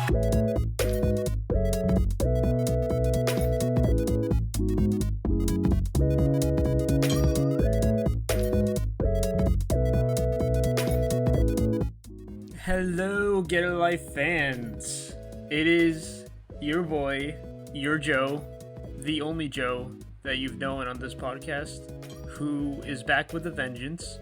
Hello, Get a Life fans. It is your boy, your Joe, the only Joe that you've known on this podcast, who is back with a vengeance,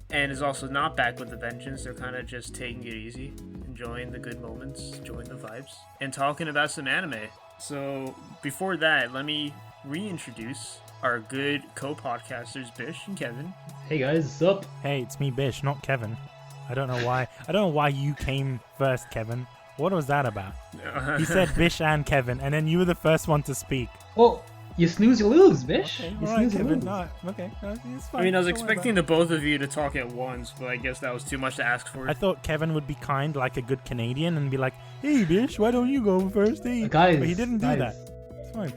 and is also not back with a vengeance. They're kind of just taking it easy, enjoying the good moments, enjoying the vibes, and talking about some anime. So before that, let me reintroduce our good co-podcasters, Bish and Kevin. Hey guys, what's up? Hey, it's me, Bish, not Kevin. I don't know why you came first, Kevin. What was that about? He said Bish and Kevin, and then you were the first one to speak. Well, you snooze, you lose, Bish. Okay, you all right, snooze, you Kevin. lose. No, okay, no, it's fine. I mean, I was Don't worry expecting the both of you to talk at once, but I guess that was too much to ask for. I thought Kevin would be kind, like a good Canadian, and be like, "Hey, Bish, why don't you go first?" Hey, Guys, but he didn't do guys, that. It's fine.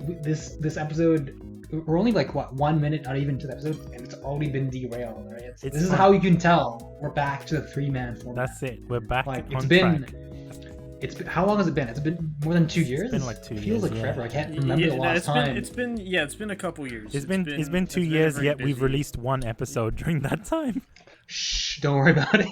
This episode, we're only like 1 minute, not even to the episode, and it's already been derailed. Right? This is fine. how you can tell we're back to the 3-man format. That's it. We're back Like on it's been. track. It's been, how long has it been? It's been more than 2 years. It's been like 2 It years. feels like yeah. forever. I can't remember the last time. It's been a couple years. It's been 2 years, yet we've released one episode during that time. Shh! Don't worry about it.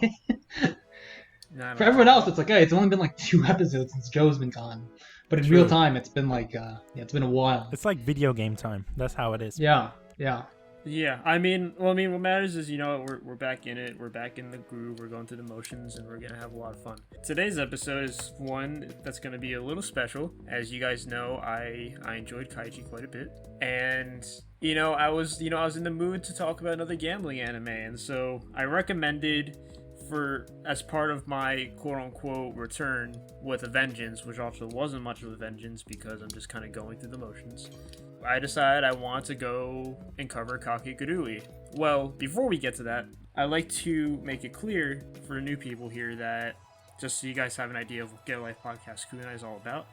Nah, For everyone else, it's like, hey, it's only been like 2 episodes since Joe's been gone. But in True. real time, it's been like, it's been a while. It's like video game time. That's how it is. Yeah. Yeah, I mean, what matters is, we're back in it, we're back in the groove, we're going through the motions, and we're gonna have a lot of fun. Today's episode is one that's gonna be a little special. As you guys know, I enjoyed Kaiji quite a bit, and I was in the mood to talk about another gambling anime, and so I recommended, as part of my quote-unquote return with a vengeance, which also wasn't much of a vengeance because I'm just kind of going through the motions, I decided I want to go and cover Kakegurui. Well, before we get to that, I'd like to make it clear for new people here that, just so you guys have an idea of what Get a Life Podcast Kunai is all about,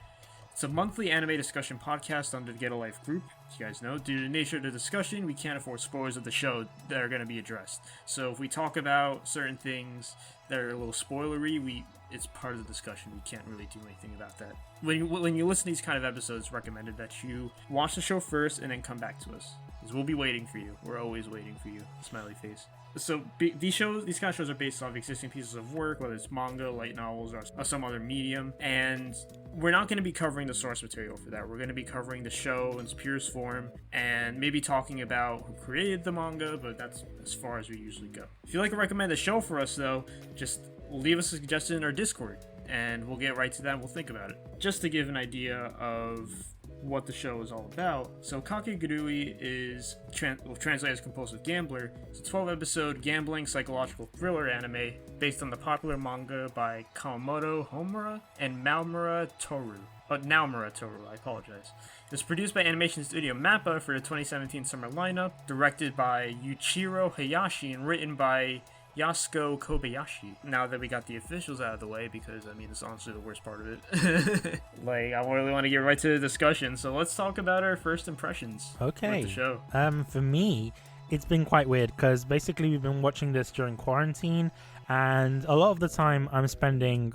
it's a monthly anime discussion podcast under the Get a Life group. As you guys know, due to the nature of the discussion, we can't afford spoilers of the show that are going to be addressed. So if we talk about certain things that are a little spoilery, it's part of the discussion. We can't really do anything about that. When you listen to these kind of episodes, it's recommended that you watch the show first and then come back to us, because we'll be waiting for you. We're always waiting for you. Smiley face. So these kind of shows are based off existing pieces of work, whether it's manga, light novels, or some other medium. And we're not going to be covering the source material for that. We're going to be covering the show in its purest form and maybe talking about who created the manga, but that's as far as we usually go. If you'd like to recommend a show for us, though, just leave us a suggestion in our Discord, and we'll get right to that and we'll think about it. Just to give an idea of what the show is all about. So Kakegurui is translated as Compulsive Gambler. It's a 12-episode gambling psychological thriller anime based on the popular manga by Kawamoto Homura and Naomura Toru. I apologize. It's produced by animation studio Mappa for the 2017 summer lineup, directed by Yuichiro Hayashi and written by Yasuko Kobayashi. Now that we got the officials out of the way, because it's honestly the worst part of it. I really want to get right to the discussion, so let's talk about our first impressions with the show. For me, it's been quite weird because basically we've been watching this during quarantine, and a lot of the time I'm spending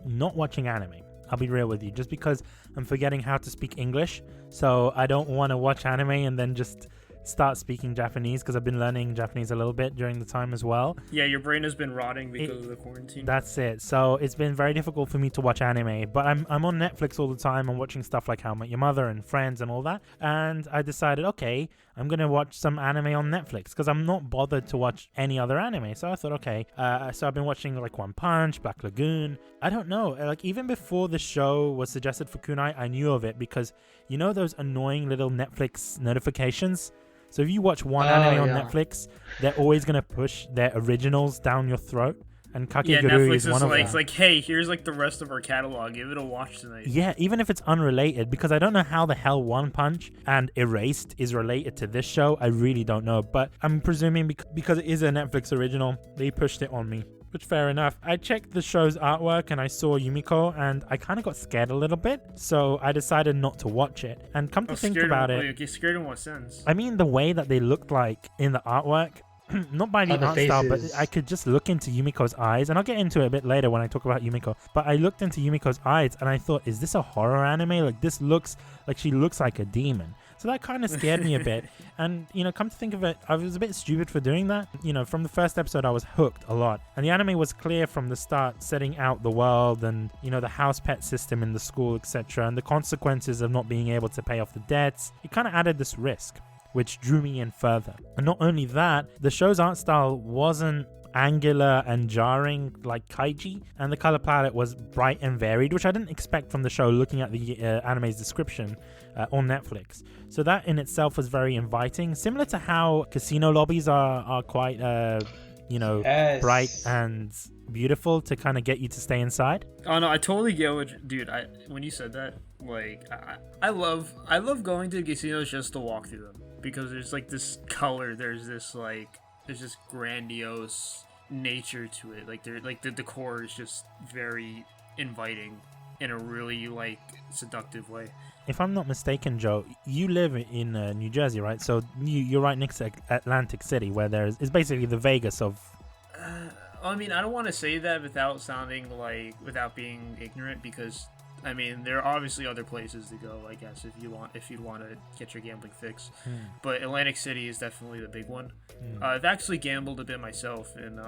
not watching anime. I'll be real with you, just because I'm forgetting how to speak English, so I don't want to watch anime and then just start speaking Japanese, because I've been learning Japanese a little bit during the time as well. Yeah, your brain has been rotting because of the quarantine. That's it. So it's been very difficult for me to watch anime, but I'm on Netflix all the time. I'm watching stuff like How I Met Your Mother and Friends and all that, and I decided, okay, I'm gonna watch some anime on Netflix because I'm not bothered to watch any other anime. So I thought, okay, so I've been watching like One Punch, Black Lagoon. I don't know, like even before the show was suggested for Kunai, I knew of it because you know those annoying little Netflix notifications. So if you watch one anime on Netflix, they're always going to push their originals down your throat. And Kakegurui is one of them. It's like, hey, here's like the rest of our catalog. Give it a watch tonight. Yeah, even if it's unrelated, because I don't know how the hell One Punch and Erased is related to this show. I really don't know. But I'm presuming because it is a Netflix original, they pushed it on me. Which, fair enough. I checked the show's artwork and I saw Yumeko and I kind of got scared a little bit. So I decided not to watch it. And come to think about it... Wait, scared in what sense? I mean, the way that they looked like in the artwork, not by the the art style, but faces. I could just look into Yumiko's eyes, and I'll get into it a bit later when I talk about Yumiko. But I looked into Yumiko's eyes, and I thought, is this a horror anime? Like, this looks like she looks like a demon. So that kind of scared me a bit. And, come to think of it, I was a bit stupid for doing that. From the first episode, I was hooked a lot. And the anime was clear from the start, setting out the world and, the house pet system in the school, etc. And the consequences of not being able to pay off the debts. It kind of added this risk, which drew me in further. And not only that, the show's art style wasn't angular and jarring like Kaiji, and the color palette was bright and varied, which I didn't expect from the show looking at the anime's description on Netflix. So that in itself was very inviting, similar to how casino lobbies are quite Yes. bright and beautiful to kind of get you to stay inside. Oh no, I totally get what, dude. When you said that, like, I love going to casinos just to walk through them, because there's like this color, there's this grandiose nature to it. Like the decor is just very inviting in a really like seductive way. If I'm not mistaken, Joe, you live in New Jersey, right? So you're right next to Atlantic City, where it's basically the Vegas of. I mean, I don't want to say that without being ignorant, because I mean, there are obviously other places to go, I guess, if you want to get your gambling fix. But Atlantic City is definitely the big one. I've actually gambled a bit myself, and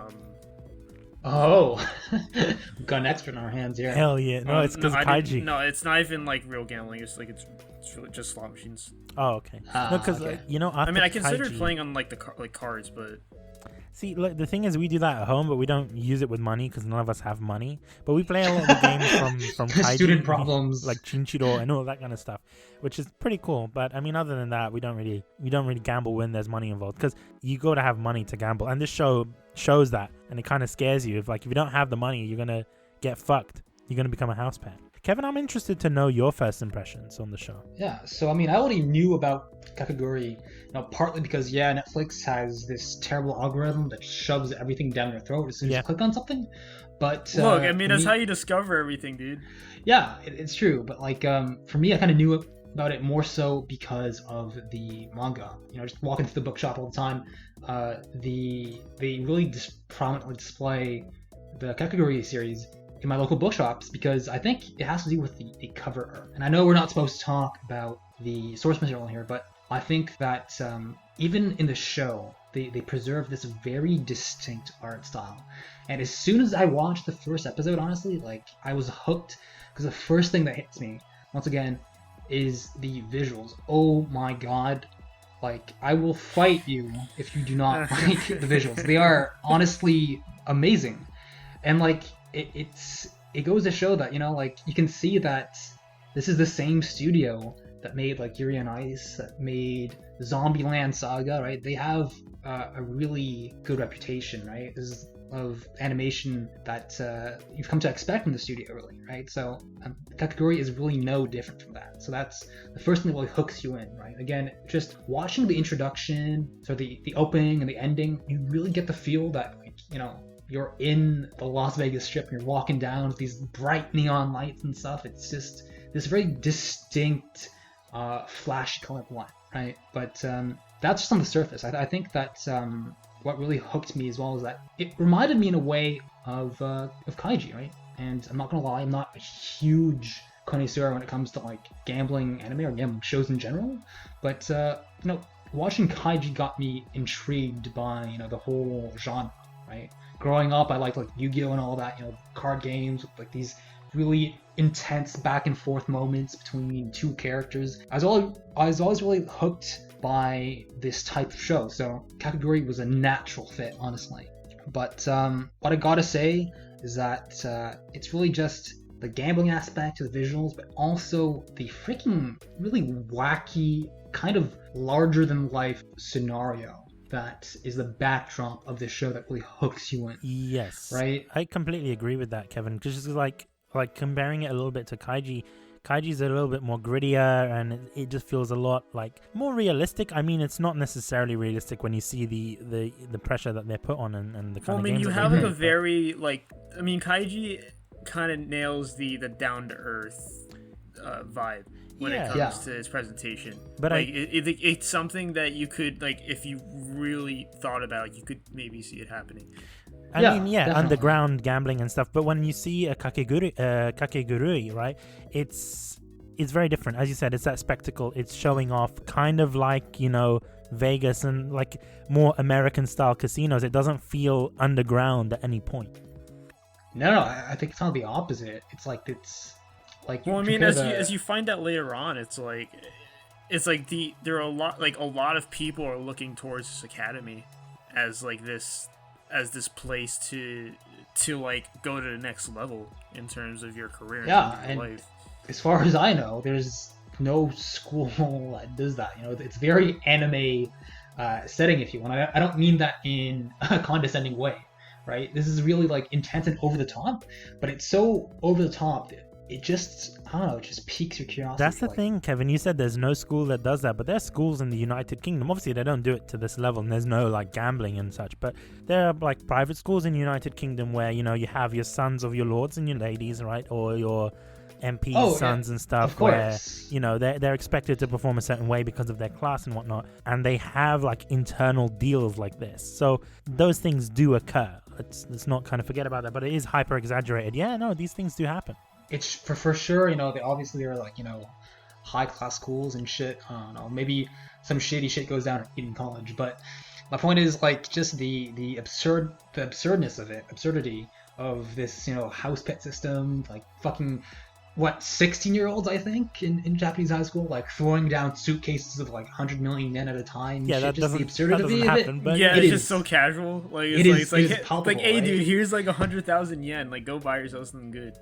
Oh, we've got an expert in our hands here. Hell yeah! No, it's because Kaiji. No, it's not even like real gambling. It's really just slot machines. Oh, okay. No, because okay. I mean, I considered Kaiji, playing on like the cards, but see, look, the thing is, we do that at home, but we don't use it with money because none of us have money. But we play a lot of the games from Kaiji, Student problems, like Chinchiro and all that kind of stuff, which is pretty cool. But I mean, other than that, we don't really gamble when there's money involved, because you got to have money to gamble, and this show shows that, and it kind of scares you. If you don't have the money, you're gonna get fucked. You're gonna become a house pet. Kevin, I'm interested to know your first impressions on the show. Yeah, so I mean, I already knew about Kakegurui, partly because Netflix has this terrible algorithm that shoves everything down your throat as soon as you click on something. But look, I mean, that's how you discover everything, dude. Yeah, it's true. But for me, I kind of knew about it more so because of the manga. Just walking through the bookshop all the time, they really prominently display the Kakegurui series in my local bookshops, because I think it has to do with the cover art. And I know we're not supposed to talk about the source material here, but I think that even in the show, they preserve this very distinct art style. And as soon as I watched the first episode, honestly, I was hooked, because the first thing that hits me, once again, is the visuals. Oh my god. I will fight you if you do not like the visuals. They are honestly amazing. And it goes to show that, you can see that this is the same studio that made Yuri on Ice, that made Zombieland Saga, right? They have a really good reputation, right? This is of animation that you've come to expect from the studio, really, right? So Kakegurui is really no different from that. So that's the first thing that really hooks you in, right? Again, just watching the introduction, so the opening and the ending, you really get the feel that, you're in the Las Vegas Strip and you're walking down with these bright neon lights and stuff. It's just this very distinct, flashy color palette, right? But that's just on the surface. I think that what really hooked me as well is that it reminded me in a way of Kaiji, right? And I'm not gonna lie, I'm not a huge connoisseur when it comes to gambling anime or gambling shows in general, but watching Kaiji got me intrigued by the whole genre, right? Growing up, I liked Yu-Gi-Oh and all that, card games with these really intense back and forth moments between two characters. I was always really hooked by this type of show, so Kakegurui was a natural fit, honestly. But what I gotta say is that it's really just the gambling aspect of the visuals, but also the freaking really wacky, kind of larger than life scenario that is the backdrop of this show that really hooks you in. Yes. Right? I completely agree with that, Kevin. Because like comparing it a little bit to Kaiji's a little bit more grittier, and it just feels a lot more realistic. I mean, it's not necessarily realistic when you see the pressure that they're put on and the kind of games. You have a very Kaiji kind of nails the down to earth vibe. when it Yeah. comes to its presentation. But like it's something that you could, like, if you really thought about it, you could maybe see it happening. I mean, definitely. underground gambling and stuff. But when you see a Kakegurui, right, it's very different. As you said, it's that spectacle. It's showing off, kind of like, you know, Vegas and like more American-style casinos. It doesn't feel underground at any point. No, I think it's kind of the opposite. It's like Well, I mean, as you find out later on, it's like there are a lot of people are looking towards this academy as this place to like go to the next level in terms of your career, and life. As far as I know, there's no school that does that. You know, it's very anime setting, if you want. I don't mean that in a condescending way, right? This is really like intense and over the top, but it's so over the top that it just, I don't know, it just piques your curiosity. That's the thing, Kevin. You said there's no school that does that, but there's schools in the United Kingdom. Obviously, they don't do it to this level, and there's no like gambling and such. But there are like private schools in the United Kingdom where, you know, you have your sons of your lords and your ladies, right, or your MPs' sons and stuff, where, you know, they're expected to perform a certain way because of their class and whatnot, and they have like internal deals like this. So those things do occur. Let's not kind of forget about that, but it is hyper exaggerated. Yeah, no, these things do happen. It's for sure, you know, they obviously are like, you know, high class schools and shit. I don't know, maybe some shady shit goes down in college, but my point is like just the absurdity of this, you know, house pet system, like fucking 16-year-olds, I think, in Japanese high school, like throwing down suitcases of like 100 million yen at a time. Yeah, shit, that doesn't happen. But yeah, it's just so casual. Like it's palpable, like, hey, right? dude, here's like 100,000 yen. Like, go buy yourself something good.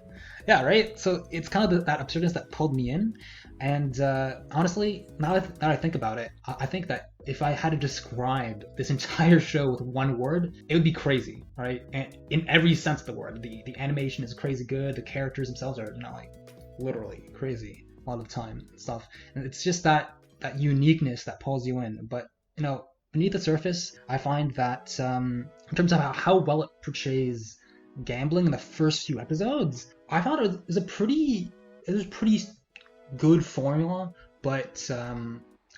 Yeah, right. So it's kind of that absurdness that pulled me in, and honestly, now that I think about it, I think that if I had to describe this entire show with one word, it would be crazy, right? And in every sense of the word, the animation is crazy good. The characters themselves are, you know, like literally crazy a lot of the time and stuff. And it's just that uniqueness that pulls you in. But, you know, beneath the surface, I find that in terms of how well it portrays gambling in the first few episodes, I found it was a pretty good formula, but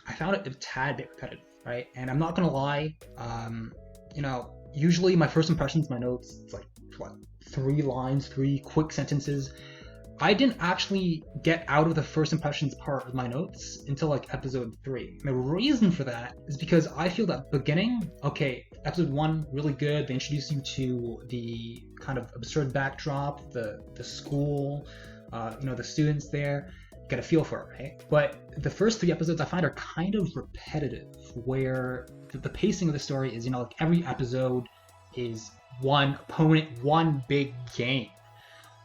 I found it a tad bit repetitive, right? And I'm not gonna lie, you know, usually my first impressions, my notes, it's like what, 3 lines, 3 quick sentences. I didn't actually get out of the first impressions part of my notes until like episode 3. And the reason for that is because I feel that beginning, okay, episode 1, really good. They introduce you to the kind of absurd backdrop, the school, you know, the students there. Get a feel for it, right? But the first 3 episodes I find are kind of repetitive, where the pacing of the story is, you know, like every episode is one opponent, one big game,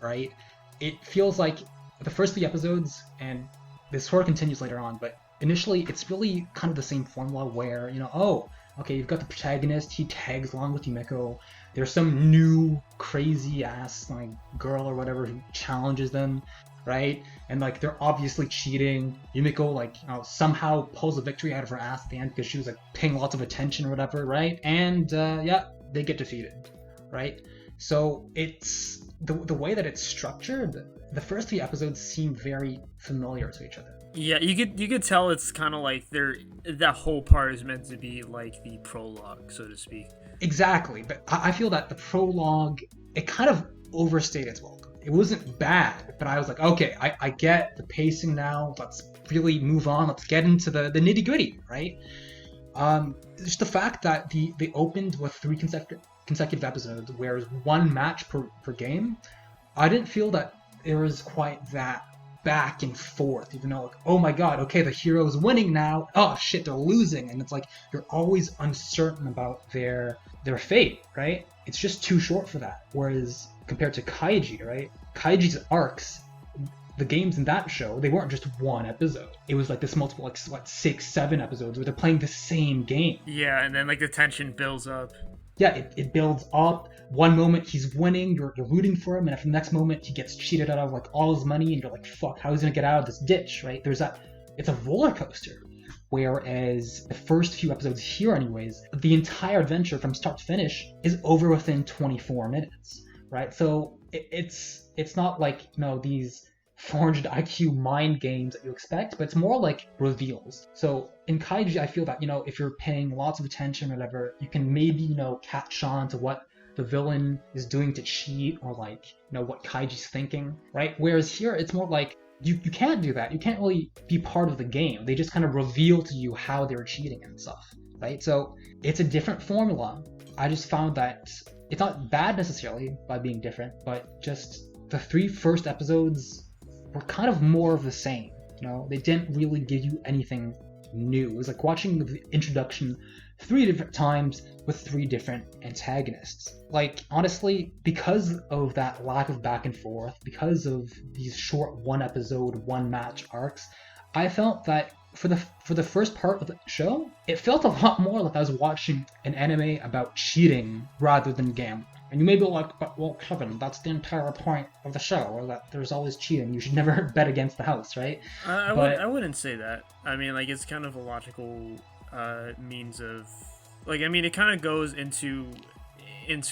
right? It feels like the first 3 episodes, and this sort of continues later on, but initially it's really kind of the same formula where, you know, oh, okay, you've got the protagonist, he tags along with Yumeko, there's some new crazy ass like girl or whatever who challenges them, right? And like they're obviously cheating. Yumeko like, you know, somehow pulls a victory out of her ass at the end because she was like paying lots of attention or whatever, right? And yeah, they get defeated, right? So it's the way that it's structured. The first 3 episodes seem very familiar to each other. Yeah, you could tell it's kind of like that whole part is meant to be like the prologue, so to speak. Exactly, but I feel that the prologue, it kind of overstayed its welcome. It wasn't bad, but I was like, okay, I get the pacing now. Let's really move on. Let's get into the nitty gritty, right? Just the fact that they opened with 3 consecutive episodes, where it was 1 match per game. I didn't feel that there was quite that back and forth, even though like, oh my god, okay, the hero's winning now, oh shit, they're losing, and it's like you're always uncertain about their fate, right? It's just too short for that. Whereas compared to Kaiji, right? Kaiji's arcs, the games in that show, they weren't just 1 episode. It was like this multiple, like what, 6, 7 episodes where they're playing the same game. Yeah, and then like the tension builds up. Yeah, it builds up. One moment he's winning, you're rooting for him, and at the next moment he gets cheated out of like all his money, and you're like, fuck, how is he gonna get out of this ditch, right? There's that, it's a roller coaster. Whereas the first few episodes here, anyways, the entire adventure from start to finish is over within 24 minutes, right? So it's not like, you know, these 400 IQ mind games that you expect, but it's more like reveals. So in Kaiji, I feel that, if you're paying lots of attention or whatever, you can maybe, catch on to what the villain is doing to cheat, or what Kaiji's thinking, right? Whereas here, it's more like you can't do that. You can't really be part of the game. They just kind of reveal to you how they're cheating and stuff, right? So it's a different formula. I just found that it's not bad necessarily by being different, but just the 3 first episodes were kind of more of the same. They didn't really give you anything new. It was like watching the introduction 3 different times with 3 different antagonists. Like, honestly, because of that lack of back and forth, because of these short 1 episode, 1 match arcs, I felt that for the first part of the show, it felt a lot more like I was watching an anime about cheating rather than gambling. And you may be like, but, well, Kevin, that's the entire point of the show, or that there's always cheating. You should never bet against the house, right? I wouldn't say that. I mean, like, it's kind of a logical means of... Like, I mean, it kind of goes into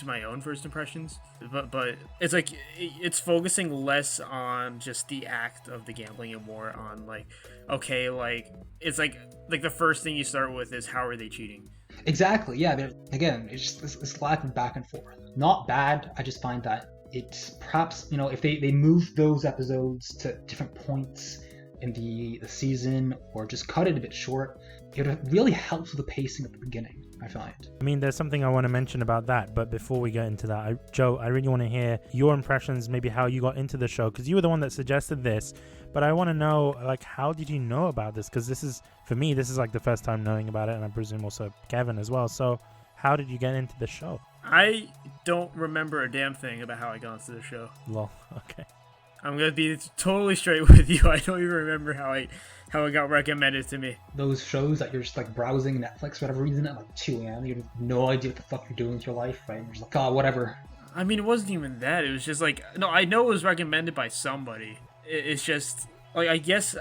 my own first impressions, but it's like it's focusing less on just the act of the gambling and more on like, okay, like it's like the first thing you start with is how are they cheating? Exactly. Yeah. It's just this lack of back and forth. Not bad. I just find that it's perhaps if they move those episodes to different points in the season, or just cut it a bit short, it would really help with the pacing at the beginning, I find. I mean, there's something I want to mention about that, but before we get into that, Joe, I really want to hear your impressions, maybe how you got into the show, because you were the one that suggested this, but I want to know, like, how did you know about this? Because for me, this is like the first time knowing about it, and I presume also Kevin as well. So how did you get into the show? I don't remember a damn thing about how I got into the show. Lol, okay. I'm gonna be totally straight with you. I don't even remember how it got recommended to me. Those shows that you're just like browsing Netflix for whatever reason at like 2 a.m. You have no idea what the fuck you're doing with your life, right? You're just like, oh, whatever. I mean, it wasn't even that. It was just like, no, I know it was recommended by somebody. It's just like I guess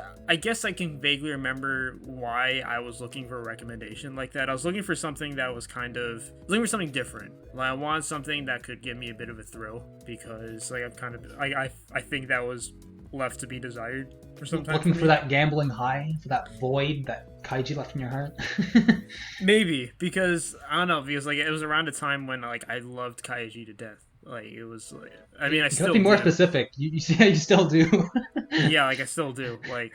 I can vaguely remember why I was looking for a recommendation like that. I was looking for something that was looking for something different. Like I wanted something that could give me a bit of a thrill, because like I think that was left to be desired for some time. Looking for that gambling high, for that void that Kaiji left in your heart. Maybe because I don't know, because like it was around a time when like I loved Kaiji to death. Like it was like, I mean, I still be more do. specific. You still do. Yeah, like I still do. Like,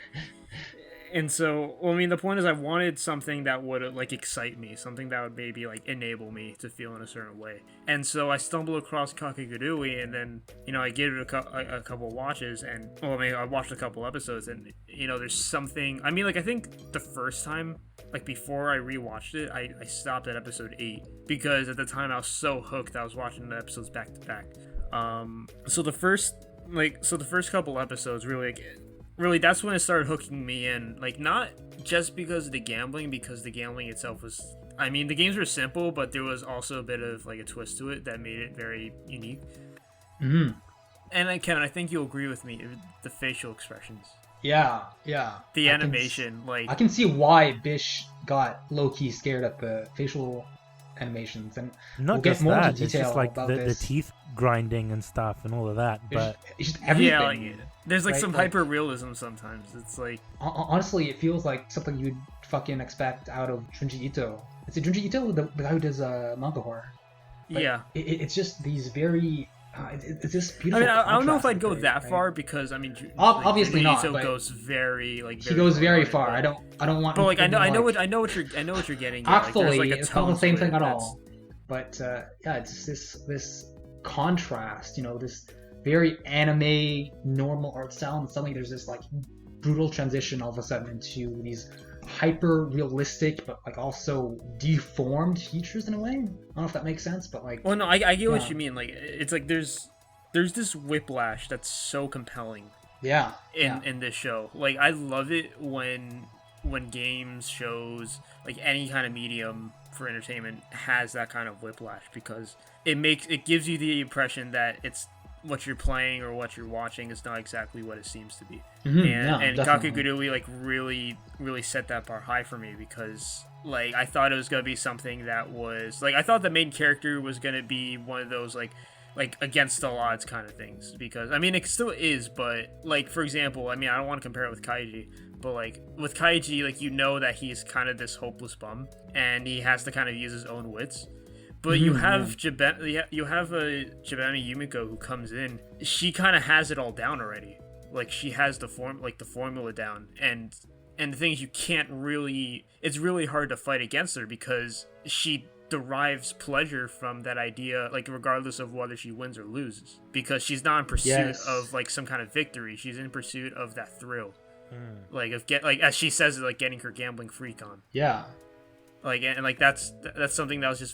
and so, well, I mean, the point is, I wanted something that would like excite me, something that would maybe like enable me to feel in a certain way. And so I stumbled across Kakegurui, and then I gave it a couple watches, and well, I mean, I watched a couple episodes, and there's something. I mean, like I think the first time, like before I rewatched it, I stopped at episode 8 because at the time I was so hooked. I was watching the episodes back to back. So the first couple episodes really that's when it started hooking me in. Like not just because of the gambling, because the gambling itself was. I mean, the games were simple, but there was also a bit of like a twist to it that made it very unique. Mm-hmm. And Kevin, I think you'll agree with me. The facial expressions. Yeah. The animation, I can see why Bish got low-key scared at the facial animations, and not we'll just get more that. into It's detail just like about the teeth grinding and stuff and all of that. But it's just everything. Yeah, like, there's like right? some hyper realism sometimes. It's like honestly, it feels like something you'd fucking expect out of Junji Ito. Is it Junji Ito, the guy who does manga horror? But yeah. It's just these very. It's just beautiful. I mean, I don't know if I'd go contrast, that right? far because I mean, obviously not. Ito But goes very like. he goes very far. But, I don't want. But like I know what you're getting. At. Actually, like, it's not the same thing at all. But yeah, it's this contrast. This very anime normal art style, and suddenly there's this like brutal transition all of a sudden into these hyper realistic but like also deformed features in a way. I don't know if that makes sense, but like, well, no, I get what you mean. Like it's like there's this whiplash that's so compelling in this show. Like I love it when games, shows, like any kind of medium for entertainment has that kind of whiplash, because it gives you the impression that it's what you're playing or what you're watching is not exactly what it seems to be. Mm-hmm, and Kakegurui like really set that bar high for me, because like I thought it was gonna be something that was like, I thought the main character was gonna be one of those like like against the odds kind of things, because I mean it still is, but like for example, I mean I don't want to compare it with Kaiji, but like with Kaiji, like you know that he's kind of this hopeless bum and he has to kind of use his own wits. But you have Jabami Yumeko who comes in. She kind of has it all down already. Like she has the formula down, and the thing is, you can't really. It's really hard to fight against her because she derives pleasure from that idea, like regardless of whether she wins or loses, because she's not in pursuit of like some kind of victory. She's in pursuit of that thrill, like as she says, like getting her gambling freak on. Yeah. Like and like that's something that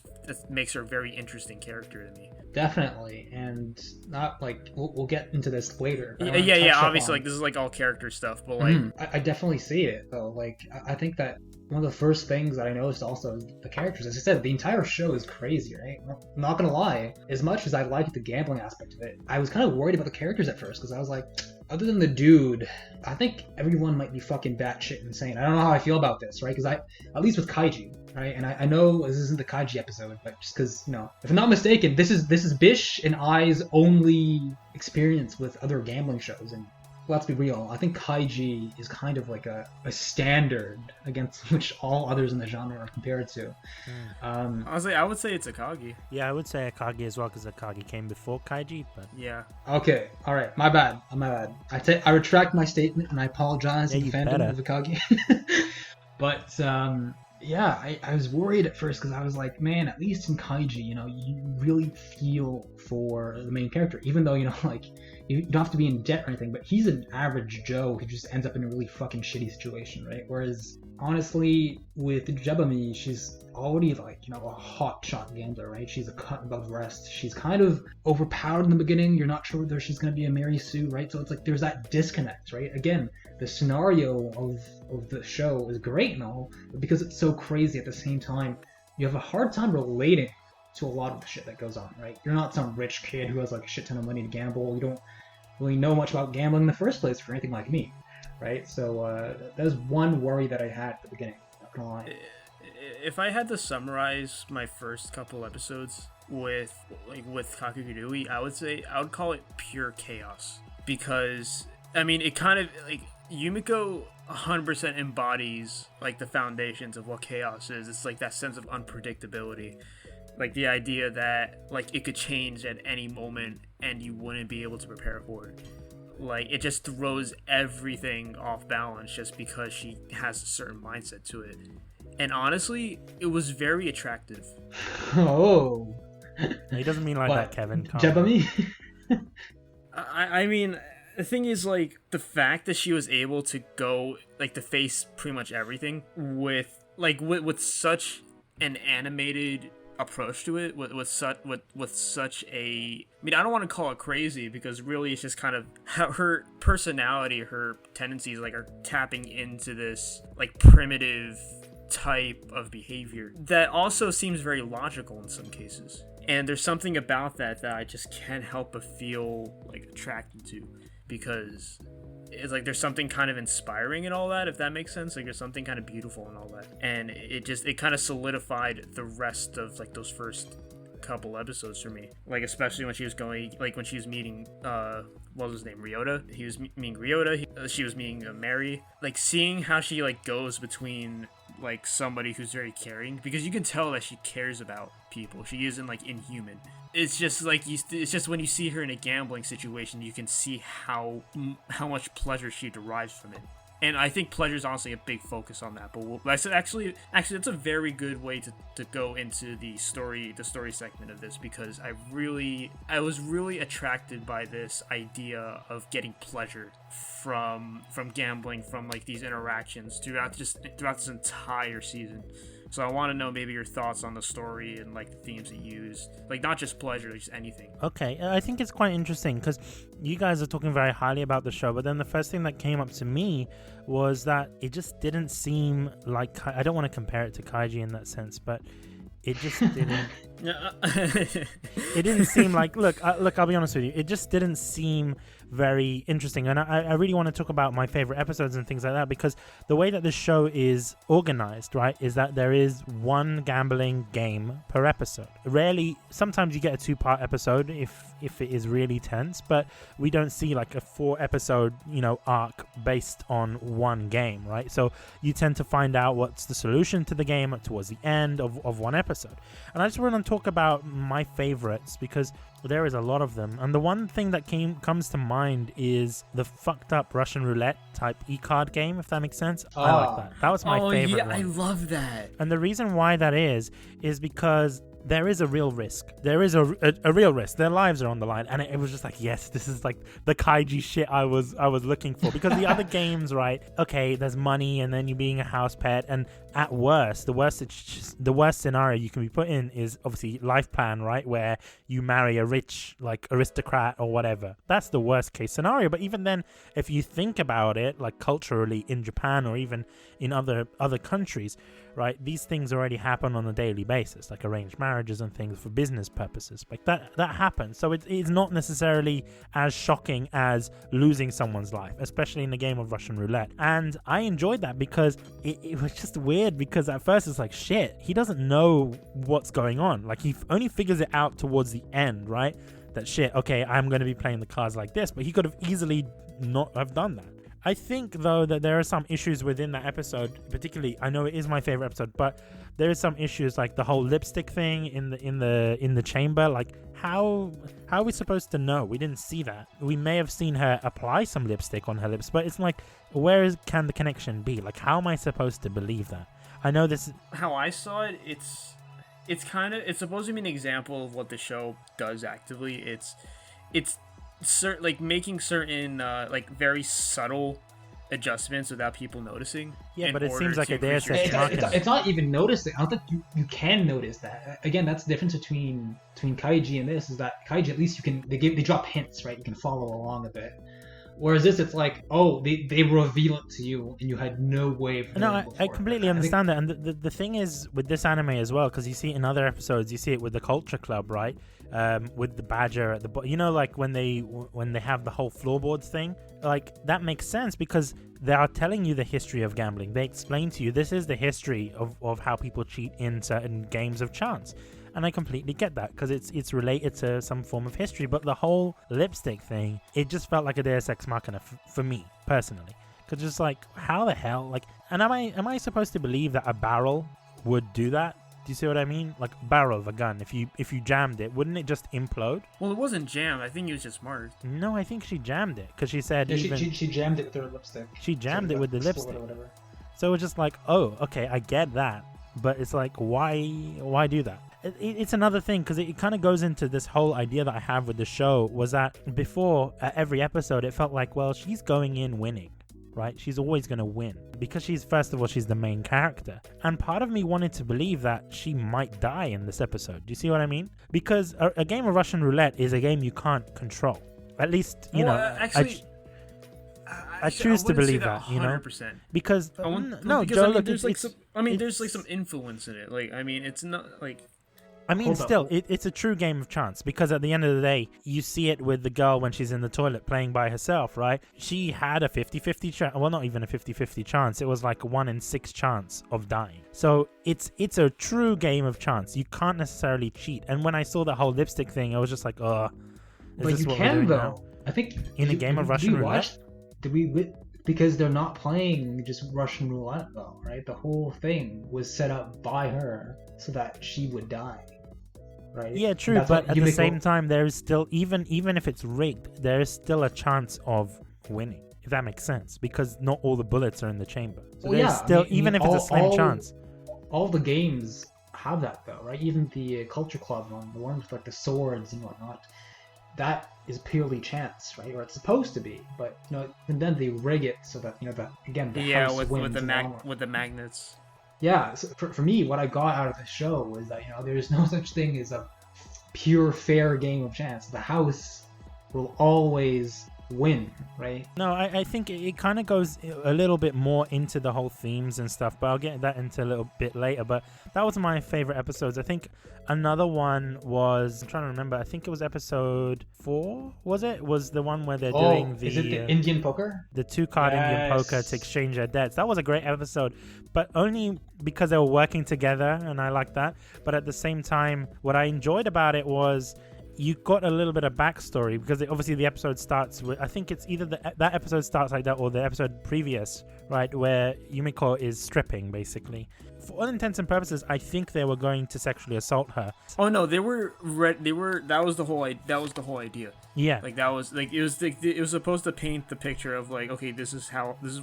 makes her a very interesting character to me. Definitely, and not like we'll get into this later. Yeah. Obviously, like this is like all character stuff, but like I definitely see it though. Like I think that one of the first things that I noticed also is the characters. As I said, the entire show is crazy, right? I'm not gonna lie. As much as I liked the gambling aspect of it, I was kind of worried about the characters at first because I was like, other than the dude, I think everyone might be fucking batshit insane. I don't know how I feel about this, right? Because at least with Kaiji, right? And I know this isn't the Kaiji episode, but just because, if I'm not mistaken, this is Bish and I's only experience with other gambling shows. And let's be real, I think Kaiji is kind of like a standard against which all others in the genre are compared to. Honestly, I would say it's Akagi. Yeah, I would say Akagi as well, because Akagi came before Kaiji, but... Yeah. Okay, alright, my bad. I retract my statement, and I apologize to the fandom of Akagi. But, yeah, I was worried at first, because I was like, man, at least in Kaiji, you really feel for the main character, even though, like... You don't have to be in debt or anything, but he's an average Joe who just ends up in a really fucking shitty situation, right? Whereas, honestly, with Jabami, she's already like, a hot shot gambler, right? She's a cut above rest. She's kind of overpowered in the beginning. You're not sure whether she's going to be a Mary Sue, right? So it's like there's that disconnect, right? Again, the scenario of the show is great and all, but because it's so crazy at the same time, you have a hard time relating to a lot of the shit that goes on, right? You're not some rich kid who has like a shit ton of money to gamble. You don't really know much about gambling in the first place for anything like me, right? So that was one worry that I had at the beginning, not gonna lie. If I had to summarize my first couple episodes with Kakegurui, I would call it pure chaos, because I mean it kind of like Yumeko 100% embodies like the foundations of what chaos is. It's like that sense of unpredictability. Like the idea that like it could change at any moment and you wouldn't be able to prepare for it. Like it just throws everything off balance just because she has a certain mindset to it. And honestly, it was very attractive. Oh. He doesn't mean like that, Kevin. Jabami? I mean, the thing is, like, the fact that she was able to go, like, to face pretty much everything with such an animated approach to it, with such a, I mean, I don't want to call it crazy, because really it's just kind of how her personality, her tendencies, like, are tapping into this, like, primitive type of behavior that also seems very logical in some cases. And there's something about that I just can't help but feel, like, attracted to, because it's like there's something kind of inspiring in all that, if that makes sense. Like there's something kind of beautiful in all that, and it kind of solidified the rest of like those first couple episodes for me. Like especially when she was meeting what was his name, Ryota. He was meeting Ryota. She was meeting Mary. Like seeing how she like goes between like somebody who's very caring, because you can tell that she cares about people. She isn't like inhuman. It's just like it's just when you see her in a gambling situation, you can see how much pleasure she derives from it. And I think pleasure is honestly a big focus on that. But actually, that's a very good way to go into the story segment of this, because I was really attracted by this idea of getting pleasure from gambling, from like these interactions throughout this entire season. So I want to know maybe your thoughts on the story and like the themes it used, like not just pleasure, just anything. Okay, I think it's quite interesting because you guys are talking very highly about the show, but then the first thing that came up to me was that it just didn't seem like, I don't want to compare it to Kaiji in that sense, but it just didn't It didn't seem like look, I'll be honest with you, it just didn't seem very interesting. And I really want to talk about my favorite episodes and things like that, because the way that the show is organized, right, is that there is one gambling game per episode. Rarely, sometimes you get a 2-part episode if it is really tense, but we don't see like a 4-episode, arc based on one game, right? So you tend to find out what's the solution to the game towards the end of one episode. And I just want to talk about my favorites, because there is a lot of them, and the one thing that comes to mind is the fucked up Russian roulette type e-card game, if that makes sense. I like that. That was my favorite one. I love that. And the reason why that is because there is a real risk. There is a real risk. Their lives are on the line, and it was just like, yes, this is like the kaiji shit I was looking for. Because the other games, right? Okay, there's money, and then you being a house pet, and at worst, the worst scenario you can be put in is obviously life plan, right? Where you marry a rich like aristocrat or whatever. That's the worst case scenario. But even then, if you think about it, like culturally in Japan or even in other countries, right? These things already happen on a daily basis, like arranged marriages and things for business purposes. Like that happens. So it's not necessarily as shocking as losing someone's life, especially in the game of Russian roulette. And I enjoyed that because it was just weird, because at first it's like, shit, he doesn't know what's going on. Like he only figures it out towards the end, right? That shit, okay, I'm going to be playing the cards like this, but he could have easily not have done that. I think though that there are some issues within that episode, particularly, I know it is my favorite episode, but there is some issues like the whole lipstick thing in the chamber. Like how are we supposed to know? We didn't see that. We may have seen her apply some lipstick on her lips, but it's like, can the connection be? Like, how am I supposed to believe that? I know this. How I saw it, it's supposed to be an example of what the show does actively. It's like making certain like very subtle adjustments without people noticing. Yeah, but it seems like a Deus Ex Machina. It's not even noticing. I don't think you can notice that. Again, that's the difference between Kaiji and this, is that Kaiji, at least they drop hints, right? You can follow along a bit. Whereas this, it's like, oh, they reveal it to you, and you had no way of knowing. No, I completely understand that. And the thing is, with this anime as well, because you see it in other episodes, you see it with the Culture Club, right? With the badger at the bottom. Like when they have the whole floorboards thing, like that makes sense because they are telling you the history of gambling. They explain to you this is the history of how people cheat in certain games of chance. And I completely get that because it's related to some form of history. But the whole lipstick thing, it just felt like a Deus Ex Machina for me personally. Because just like, how the hell? Like, and am I supposed to believe that a barrel would do that? Do you see what I mean? Like a barrel of a gun. If you jammed it, wouldn't it just implode? Well, it wasn't jammed. I think it was just marked. No, I think she jammed it because she said she jammed it with her lipstick. She jammed it with the lipstick. So it's just like, oh, okay, I get that. But it's like, why do that? It's another thing because it kind of goes into this whole idea that I have with the show was that before every episode it felt like, well, she's going in winning, right? She's always going to win because she's the main character. And part of me wanted to believe that she might die in this episode. Do you see what I mean? Because a game of Russian roulette is a game you can't control. At least, you know. Actually, I choose to believe that, 100%. Because there's like some influence in it. Like, I mean, it's not like. I mean, still, it's a true game of chance because at the end of the day, you see it with the girl when she's in the toilet playing by herself, right? She had a 50-50 chance. Well, not even a 50-50 chance. It was like a 1 in 6 chance of dying. So it's a true game of chance. You can't necessarily cheat. And when I saw that whole lipstick thing, I was just like, is this what we're doing now? I think in a game of Russian roulette. Because they're not playing just Russian roulette though, right? The whole thing was set up by her so that she would die. Right? Yeah, true, but at the same time, there is still, even if it's rigged, there is still a chance of winning, if that makes sense, because not all the bullets are in the chamber. So there's still, even if it's a slim chance. All the games have that though, right? Even the Culture Club one, the one with like the swords and whatnot, that is purely chance, right? Or it's supposed to be, but and then they rig it so that that again the house wins with the magnets. Yeah, so for me, what I got out of the show was that there's no such thing as a pure fair game of chance. The house will always win, right? No, I think it kind of goes a little bit more into the whole themes and stuff, but I'll get that into a little bit later. But that was my favorite episodes. I think another one was, I'm trying to remember, I think it was episode 4, was it? Was the one where they're doing the... is it the Indian poker? The 2-card Indian poker to exchange their debts. That was a great episode, but only because they were working together, and I liked that. But at the same time, what I enjoyed about it was you got a little bit of backstory, because obviously the episode starts with, I think it's either that episode starts like that or the episode previous, right, where Yumeko is stripping, basically. For all intents and purposes, I think they were going to sexually assault her. Oh no, they were. That was the whole idea. Yeah, like that was like it was supposed to paint the picture of like, okay, this is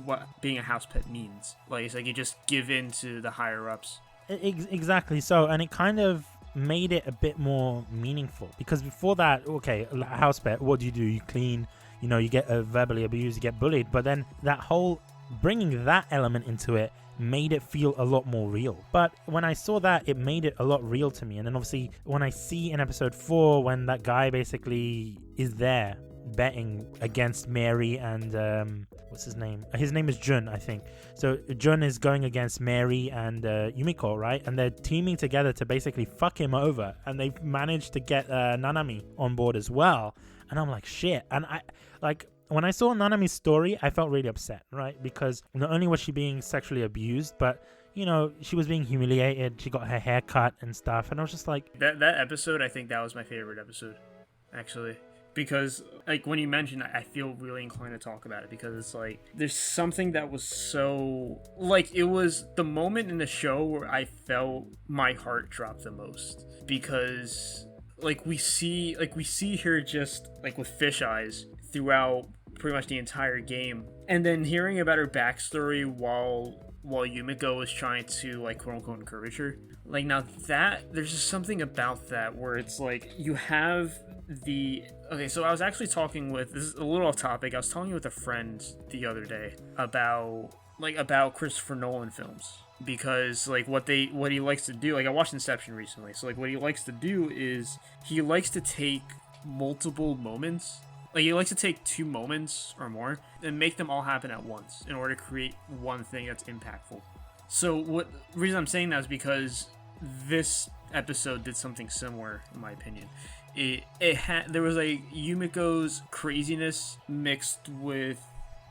what being a house pet means. Like it's like you just give in to the higher ups. Exactly. So, and it kind of made it a bit more meaningful, because before that, okay, a house pet, what do? You clean, you get verbally abused, you get bullied, but then that whole bringing that element into it made it feel a lot more real. But when I saw that, it made it a lot real to me. And then obviously when I see in episode 4 when that guy basically is there betting against Mary and what's his name? His name is Jun, I think. So Jun is going against Mary and Yumeko, right? And they're teaming together to basically fuck him over, and they've managed to get Nanami on board as well. And I'm like, shit. And I like, when I saw Nanami's story, I felt really upset, right? Because not only was she being sexually abused, but she was being humiliated. She got her hair cut and stuff, and I was just like, that episode, I think that was my favorite episode, actually. Because, like, when you mentioned it, I feel really inclined to talk about it, because it's like, there's something that was so, like, it was the moment in the show where I felt my heart drop the most, because, like, we see her just, like, with fish eyes throughout pretty much the entire game, and then hearing about her backstory while Yumeko is trying to, like, quote-unquote encourage her. Like, now that, there's just something about that where it's like, you have okay, so I was actually talking with, this is a little off topic, I was talking with a friend the other day about Christopher Nolan films, because like what he likes to do, like I watched Inception recently, so like what he likes to do is he likes to take multiple moments, like he likes to take 2 moments or more and make them all happen at once in order to create one thing that's impactful. So the reason I'm saying that is because this episode did something similar, in my opinion. There was like Yumeko's craziness mixed with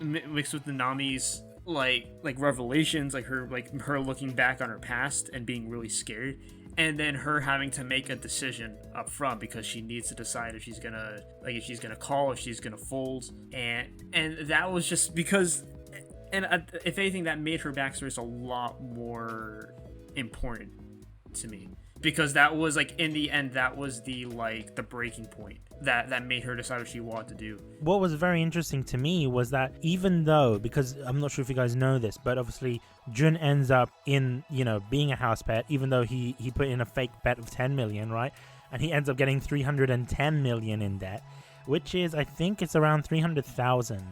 Nanami's like revelations, like her looking back on her past and being really scared, and then her having to make a decision up front because she needs to decide if she's gonna call, if she's gonna fold, and that was just because, and if anything, that made her backstory a lot more important to me. Because that was, like, in the end, that was the breaking point that made her decide what she wanted to do. What was very interesting to me was that even though, because I'm not sure if you guys know this, but obviously Jun ends up in, being a house pet, even though he put in a fake bet of 10 million, right? And he ends up getting 310 million in debt, which is, I think it's around 300,000.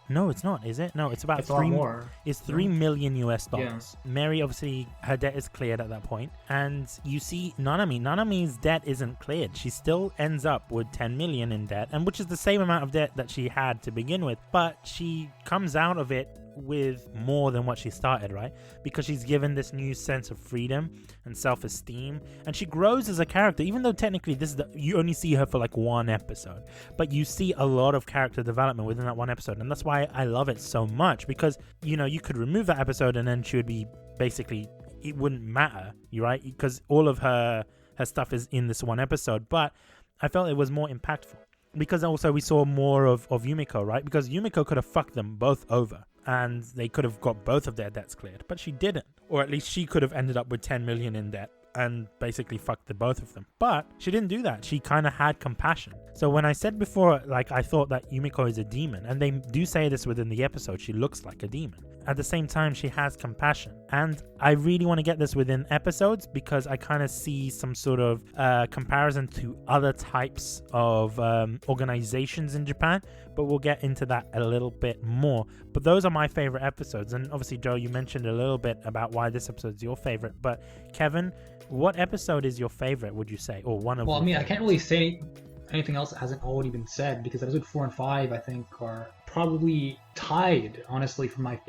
No, it's not, is it? No, it's about a lot more. It's $3 million US. Yeah. Mary, obviously, her debt is cleared at that point. And you see Nanami. Nanami's debt isn't cleared. She still ends up with 10 million in debt, and which is the same amount of debt that she had to begin with. But she comes out of it with more than what she started, right? Because she's given this new sense of freedom and self-esteem, and she grows as a character, even though technically you only see her for like 1 episode, but you see a lot of character development within that 1 episode. And that's why I love it so much, because you could remove that episode and then she would be basically, it wouldn't matter, right? Because all of her stuff is in this 1 episode. But I felt it was more impactful because also we saw more of Yumeko, right? Because Yumeko could have fucked them both over and they could have got both of their debts cleared, but she didn't. Or at least she could have ended up with 10 million in debt and basically fucked the both of them. But she didn't do that. She kind of had compassion. So when I said before, like, I thought that Yumeko is a demon, and they do say this within the episode, she looks like a demon. At the same time, she has compassion. And I really want to get this within episodes because I kind of see some sort of comparison to other types of organizations in Japan, but we'll get into that a little bit more. But those are my favorite episodes. And obviously, Joe, you mentioned a little bit about why this episode is your favorite. But Kevin, what episode is your favorite, would you say? Or one of Well, I mean, I can't really say anything else that hasn't already been said, because episode 4 and 5 I think are probably tied, honestly, for my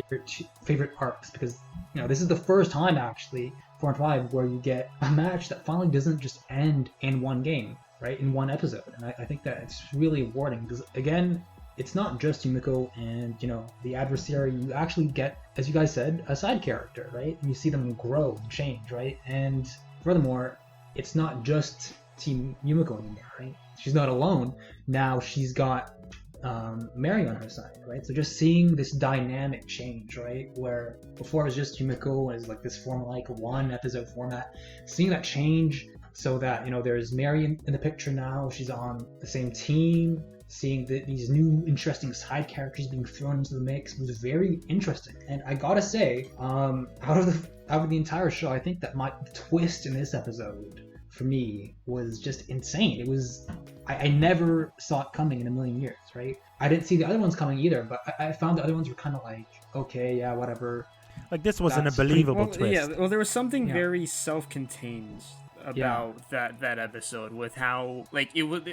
favorite arcs, because this is the first time actually 4 and 5 where you get a match that finally doesn't just end in one game, right, in one episode. And I think that it's really rewarding, because again, it's not just Yumeko and the adversary. You actually get, as you guys said, a side character, right? And you see them grow and change, right? And furthermore, it's not just Team Yumeko anymore, right? She's not alone. Now she's got Mary on her side, right? So just seeing this dynamic change, right? Where before it was just Yumeko as like this formulaic one episode format, seeing that change so that there's Mary in the picture now. She's on the same team. Seeing these new interesting side characters being thrown into the mix was very interesting. And I gotta say, out of the entire show, I think that the twist in this episode for me was just insane. It was, I never saw it coming in a million years, right? I didn't see the other ones coming either, but I found the other ones were kind of like, okay, yeah, whatever. Like, this wasn't a believable twist. Yeah, well, there was something very self-contained about that episode, with how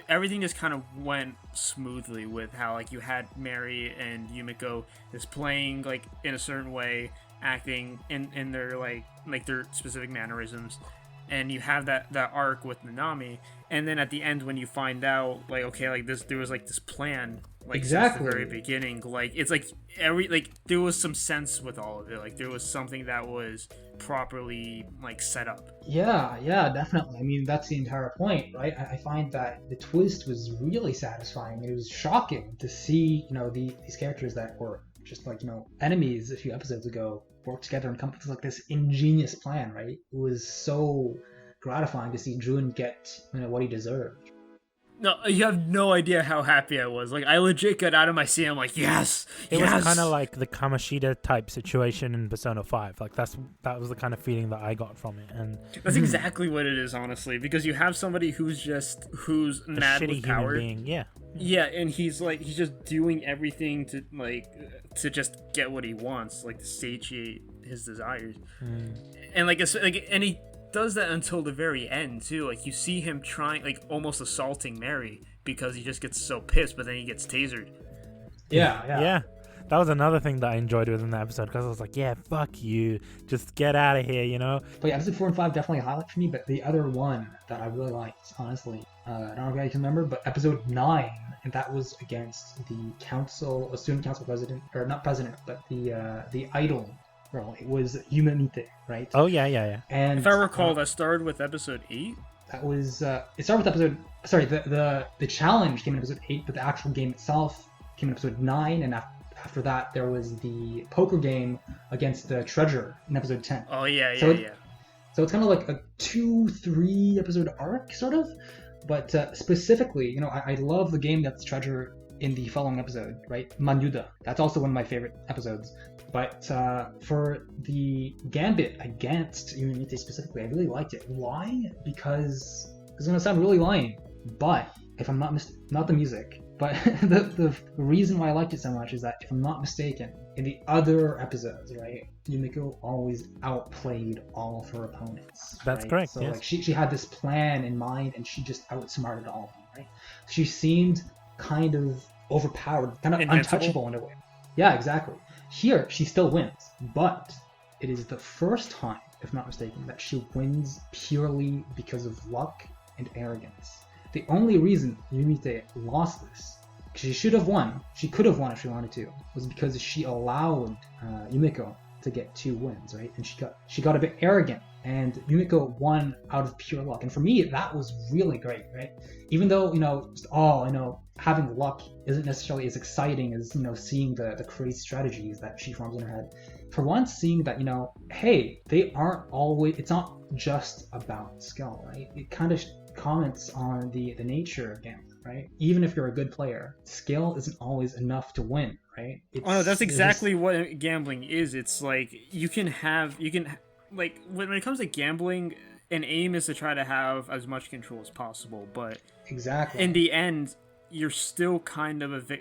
everything just kind of went smoothly, with how you had Mary and Yumeko just playing in a certain way, acting in their their specific mannerisms, and you have that arc with Nanami, and then at the end when you find out there was this plan exactly since the very beginning, it's there was some sense with all of it, there was something that was properly set up. Yeah, definitely. I mean, that's the entire point, right? I find that the twist was really satisfying. It was shocking to see these characters that were just enemies a few episodes ago work together and come up with this ingenious plan, right? It was so gratifying to see Jun get what he deserved. No, you have no idea how happy I was. I legit got out of my seat. I'm like, yes. It was kind of like the Kamoshida type situation in Persona 5. That was the kind of feeling that I got from it, and that's exactly what it is, honestly. Because you have somebody who's mad with power. Being, yeah. Yeah, and he's just doing everything to just get what he wants, to satiate his desires, and and he does that until the very end too. You see him trying, almost assaulting Mary because he just gets so pissed, but then he gets tasered. Yeah. That was another thing that I enjoyed within the episode, because I was like, yeah, fuck you, just get out of here, But yeah, episode 4 and 5 definitely a highlight for me. But the other one that I really liked, honestly, I don't know if you guys remember, but episode 9, and that was against the student council president, or not president, but the idol. Well, it was Yumeko, right? Oh yeah. And if I recall, that started with episode 8. That was it started with episode. Sorry, the challenge came in episode 8, but the actual game itself came in episode 9, and after that there was the poker game against the treasure in episode 10. Oh yeah. So it's kind of like a 2-3 episode arc, sort of. But specifically, I love the game that's treasure in the following episode, right? Manyuda. That's also one of my favorite episodes. But for the Gambit against Yumeko specifically, I really liked it. Why? Because it's going to sound really lame, but if I'm not not the music, but the reason why I liked it so much is that, if I'm not mistaken, in the other episodes, right, Yumeko always outplayed all of her opponents. That's right? correct. So yes. she had this plan in mind, and she just outsmarted all of them, right? She seemed kind of overpowered, kind of untouchable in a way. Yeah, exactly. Here, she still wins, but it is the first time, if not mistaken, that she wins purely because of luck and arrogance. The only reason Yumeko lost this, she should have won, she could have won if she wanted to, was because she allowed Yumeko to get 2 wins, right? And she got a bit arrogant, and Yumeko won out of pure luck. And for me, that was really great, right? Even though, having luck isn't necessarily as exciting as, seeing the crazy strategies that she forms in her head. For once, seeing that, hey, they aren't always, it's not just about skill, right? It kind of comments on the nature of gambling, right? Even if you're a good player, skill isn't always enough to win, right? That's exactly what gambling is. It's when it comes to gambling, an aim is to try to have as much control as possible, but exactly in the end, you're still kind of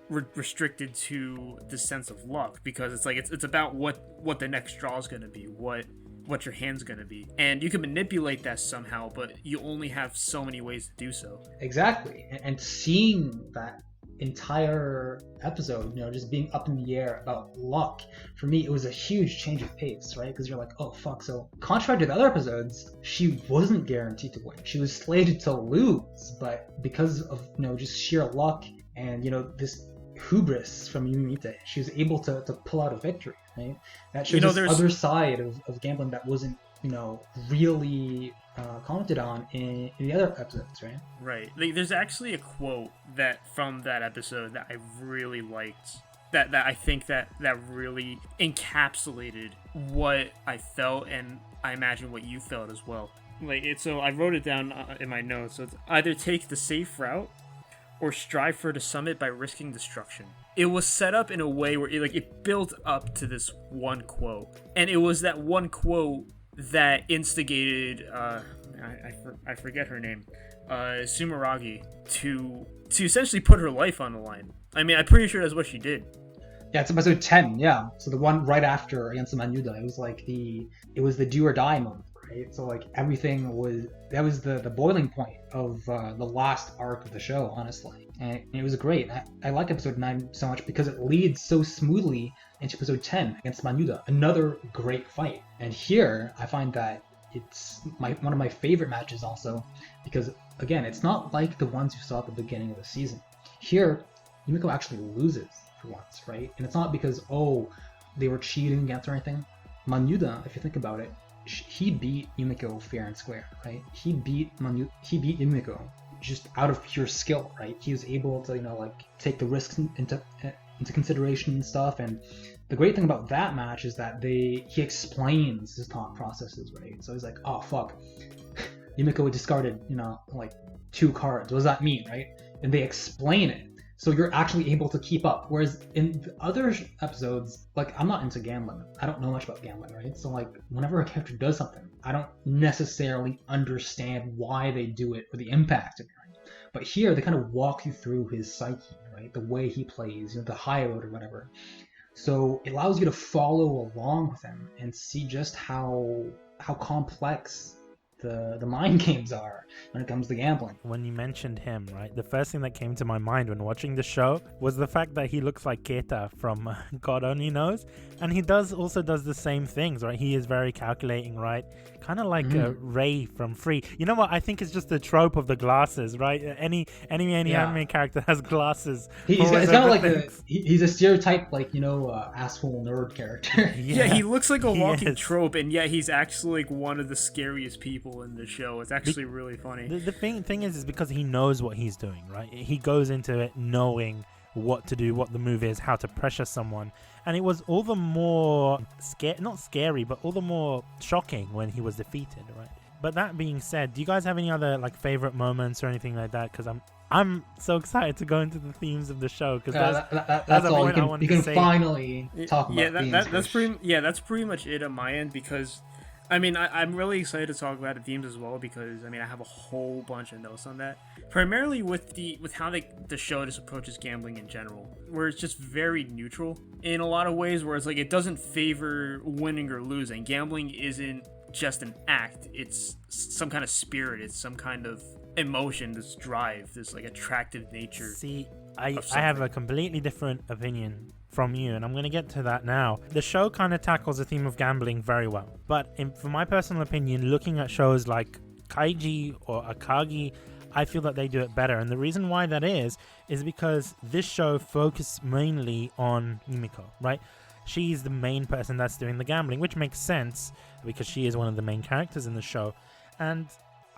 restricted to the sense of luck, because it's about what the next draw is going to be, what what your hand's gonna be, and you can manipulate that somehow, but you only have so many ways to do so. Exactly. And seeing that entire episode, just being up in the air about luck, for me it was a huge change of pace, right? Because you're like, oh fuck. So contrary to the other episodes, she wasn't guaranteed to win. She was slated to lose, but because of just sheer luck and this hubris from Yumite, she was able to pull out a victory, right? That shows this other side of gambling that wasn't really commented on in the other episodes, right? Right. There's actually a quote from that episode that I really liked. That I think that really encapsulated what I felt, and I imagine what you felt as well. So I wrote it down in my notes. So it's either take the safe route or strive for the summit by risking destruction. It was set up in a way where it built up to this one quote, and it was that one quote that instigated I forget her name, Sumeragi, to essentially put her life on the line. I mean, I'm pretty sure that's what she did. Yeah, it's episode 10. Yeah, so the one right after against the Manyuda, it was the do or die moment, right? So everything was the boiling point of the last arc of the show, honestly, and it was great. I like episode 9 so much because it leads so smoothly into episode 10 against Manyuda, another great fight. And here I find that it's one of my favorite matches also, because again, it's not like the ones you saw at the beginning of the season. Here, Yumeko actually loses for once, right? And it's not because they were cheating against or anything. Manyuda, if you think about it, he beat Yumeko fair and square, right? He beat Yumeko just out of pure skill, right? He was able to take the risks into consideration and stuff. And the great thing about that match is that he explains his thought processes, right? So he's like, oh fuck, Yumeko discarded 2 cards, what does that mean, right? And they explain it, so you're actually able to keep up. Whereas in the other episodes, I'm not into gambling, I don't know much about gambling, right? So whenever a character does something, I don't necessarily understand why they do it or the impact of it, right? But here they kind of walk you through his psyche, right? The way he plays, the high road or whatever. So it allows you to follow along with him and see just how complex the mind games are when it comes to gambling. When you mentioned him, right, the first thing that came to my mind when watching the show was the fact that he looks like Keita from God Only Knows, and he also does the same things, right? He is very calculating, right? Kind of like Ray from Free. You know what? I think it's just the trope of the glasses, right? Any anime character has glasses. He's kind of like he's a stereotype, asshole nerd character. Yeah, he looks like a walking trope, and yet he's actually one of the scariest people in the show. It's actually really funny. The thing is because he knows what he's doing, right? He goes into it knowing what to do, what the move is, how to pressure someone, and it was all the more not scary, but all the more shocking when he was defeated, right? But that being said, do you guys have any other favorite moments or anything like that? Because I'm so excited to go into the themes of the show, because that's all you can finally talk about. That's pretty much it on my end, because I'm really excited to talk about the themes as well, because I have a whole bunch of notes on that. Primarily with how the show just approaches gambling in general, where it's just very neutral in a lot of ways, where it's it doesn't favor winning or losing. Gambling isn't just an act; it's some kind of spirit. It's some kind of emotion, this drive, this attractive nature. See, I have a completely different opinion from you, and I'm going to get to that now. The show kind of tackles the theme of gambling very well, but for my personal opinion, looking at shows like Kaiji or Akagi, I feel that they do it better. And the reason why that is because this show focuses mainly on Yumeko, right? She's the main person that's doing the gambling, which makes sense because she is one of the main characters in the show. And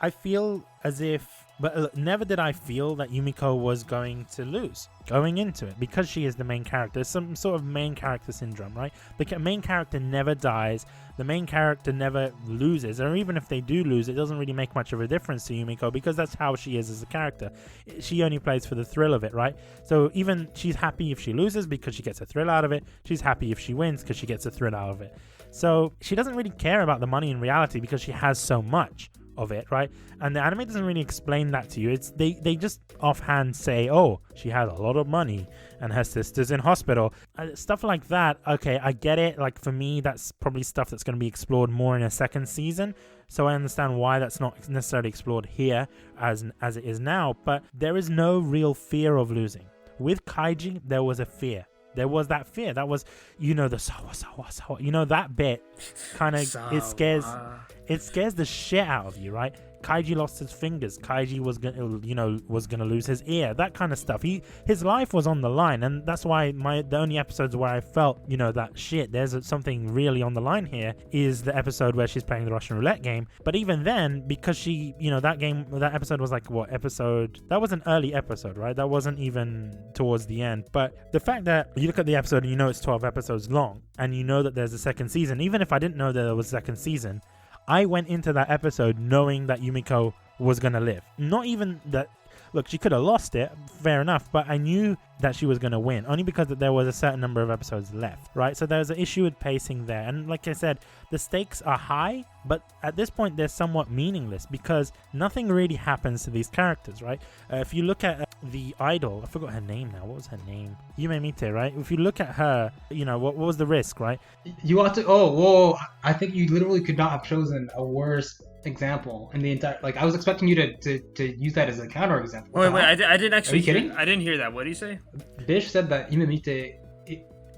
I feel as if, but never did I feel that Yumeko was going to lose going into it, because she is the main character. Some sort of main character syndrome, right? The main character never dies, the main character never loses, or even if they do lose, it doesn't really make much of a difference to Yumeko, because that's how she is as a character. She only plays for the thrill of it, right? So even she's happy if she loses because she gets a thrill out of it. She's happy if she wins because she gets a thrill out of it. So she doesn't really care about the money in reality because she has so much, of it, right? And the anime doesn't really explain that to you. It's they just offhand say, oh, she had a lot of money and her sister's in hospital. Stuff like that. Okay, I get it. Like, for me, that's probably stuff that's going to be explored more in a second season. So I understand why that's not necessarily explored here as it is now. But there is no real fear of losing. With Kaiji, there was a fear. There was that fear. That was, the sawa, that bit kind of, it scares the shit out of you, right? Kaiji lost his fingers. Kaiji was gonna lose his ear. That kind of stuff. His life was on the line, and that's why the only episodes where I felt, that shit, there's something really on the line here, is the episode where she's playing the Russian roulette game. But even then, because she, that episode was like, that was an early episode, right? That wasn't even towards the end. But the fact that you look at the episode and it's 12 episodes long, and that there's a second season, even if I didn't know that there was a second season, I went into that episode knowing that Yumeko was going to live. Not even that, look, she could have lost it, fair enough, but I knew that she was going to win, only because there was a certain number of episodes left, right? So there's an issue with pacing there. And like I said, the stakes are high, but at this point, they're somewhat meaningless because nothing really happens to these characters, right? If you look at the idol, I forgot her name now. What was her name? Yumemite, right? If you look at her, what was the risk, right? You ought to. Oh, whoa! I think you literally could not have chosen a worse example in the entire. Like, I was expecting you to use that as a counter example. Wait! I didn't actually. Are you kidding? I didn't hear that. What did you say? Bish said that Yumemite.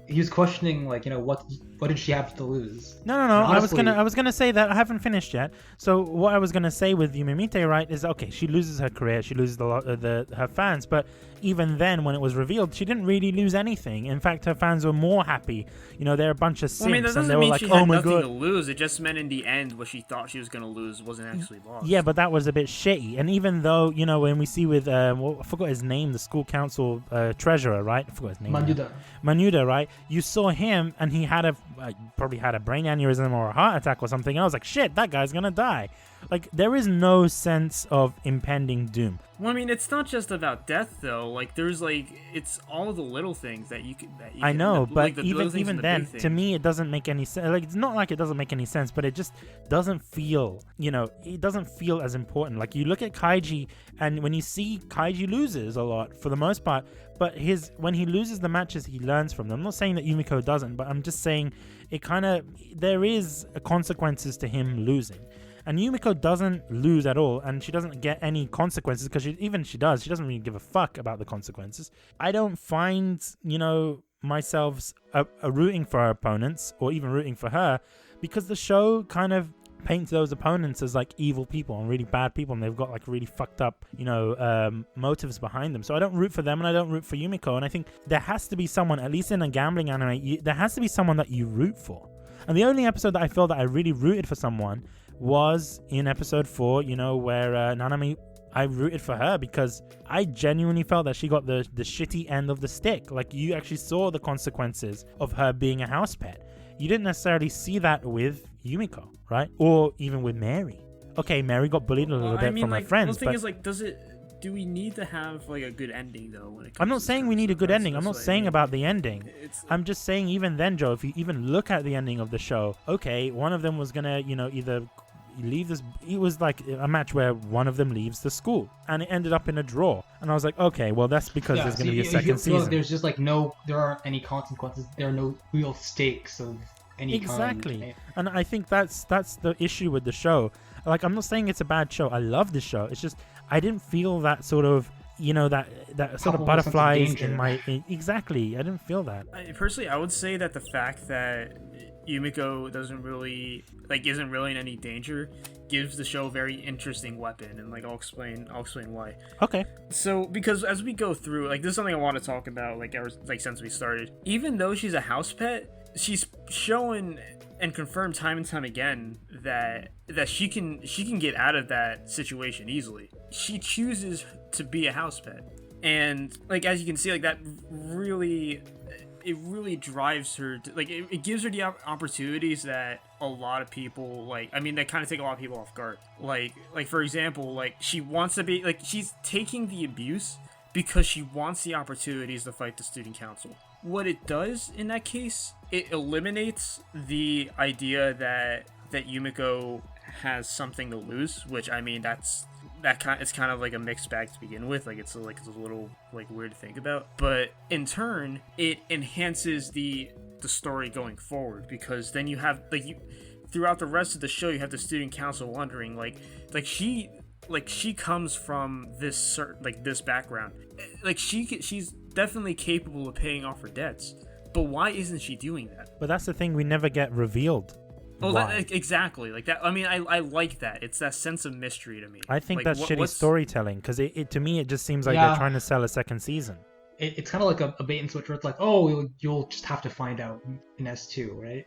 He was questioning, like, what did she have to lose? No. Honestly, I was gonna say that I haven't finished yet. So what I was gonna say with Yumemite, right, is okay. She loses her career, she loses her fans, but even then, when it was revealed, she didn't really lose anything. In fact, her fans were more happy. They're a bunch of simps, that doesn't and they were mean like, she "Oh had my nothing god!" to lose. It just meant in the end, what she thought she was gonna lose wasn't actually lost. Yeah, but that was a bit shitty. And even though, when we see with, I forgot his name, the school council treasurer, right? I forgot his name. Manuda, right? You saw him, and he had probably had a brain aneurysm or a heart attack or something. And I was like, shit, that guy's gonna die. Like, there is no sense of impending doom. Well, I mean, it's not just about death, though. Like, there's, it's all the little things that you can... I know, but even then, to me, it doesn't make any sense. Like, it's not like it doesn't make any sense, but it just doesn't feel, it doesn't feel as important. Like, you look at Kaiji, and when you see Kaiji loses a lot, for the most part, but when he loses the matches, he learns from them. I'm not saying that Yumeko doesn't, but I'm just saying there is consequences to him losing. And Yumeko doesn't lose at all, and she doesn't get any consequences because she doesn't really give a fuck about the consequences. I don't find, myself rooting for her opponents or even rooting for her because the show kind of paints those opponents as like evil people and really bad people, and they've got like really fucked up, motives behind them. So I don't root for them and I don't root for Yumeko, and I think there has to be someone, at least in a gambling anime, there has to be someone that you root for. And the only episode that I feel that I really rooted for someone was in episode 4, where Nanami, I rooted for her because I genuinely felt that she got the shitty end of the stick. Like, you actually saw the consequences of her being a house pet. You didn't necessarily see that with Yumeko, right? Or even with Mary. Okay, Mary got bullied a little bit from her friends. The thing is, do we need to have like a good ending though? When it comes I'm not saying we need a good ending. I'm not saying about the ending. I'm just saying even then, Joe, if you even look at the ending of the show, okay, one of them was gonna, either leave this. It was like a match where one of them leaves the school, and it ended up in a draw. And I was like, okay, well, that's because there's going to be a second season. There's just there aren't any consequences. There are no real stakes of any exactly. kind. And I think that's the issue with the show. Like, I'm not saying it's a bad show. I love the show. It's just I didn't feel that sort of, that sort of butterflies in my... Exactly. I didn't feel that. Personally, I would say that the fact that Yumeko isn't really in any danger gives the show a very interesting weapon, and I'll explain why. Okay. So, because as we go through, this is something I want to talk about, since we started. Even though she's a house pet, she's shown and confirmed time and time again that she can get out of that situation easily. She chooses to be a house pet, and as you can see, that really. It really drives her to, it gives her the opportunities that a lot of people that kind of take a lot of people off guard. For example, she wants to be she's taking the abuse because she wants the opportunities to fight the student council. What it does in that case, it eliminates the idea that Yumeko has something to lose, which I mean it's kind of like a mixed bag to begin with. Like it's a little like weird to think about, but in turn it enhances the story going forward, because then you have throughout the rest of the show you have the student council wondering like she comes from this this background, like she's definitely capable of paying off her debts, but why isn't she doing that? But that's the thing, we never get revealed. Oh, exactly. Like that. I mean, I like that. It's that sense of mystery to me. I think like, that's shitty storytelling, because it to me it just seems like Yeah. they're trying to sell a second season. It's kind of like a bait and switch where it's like, oh, you'll just have to find out in S2, right?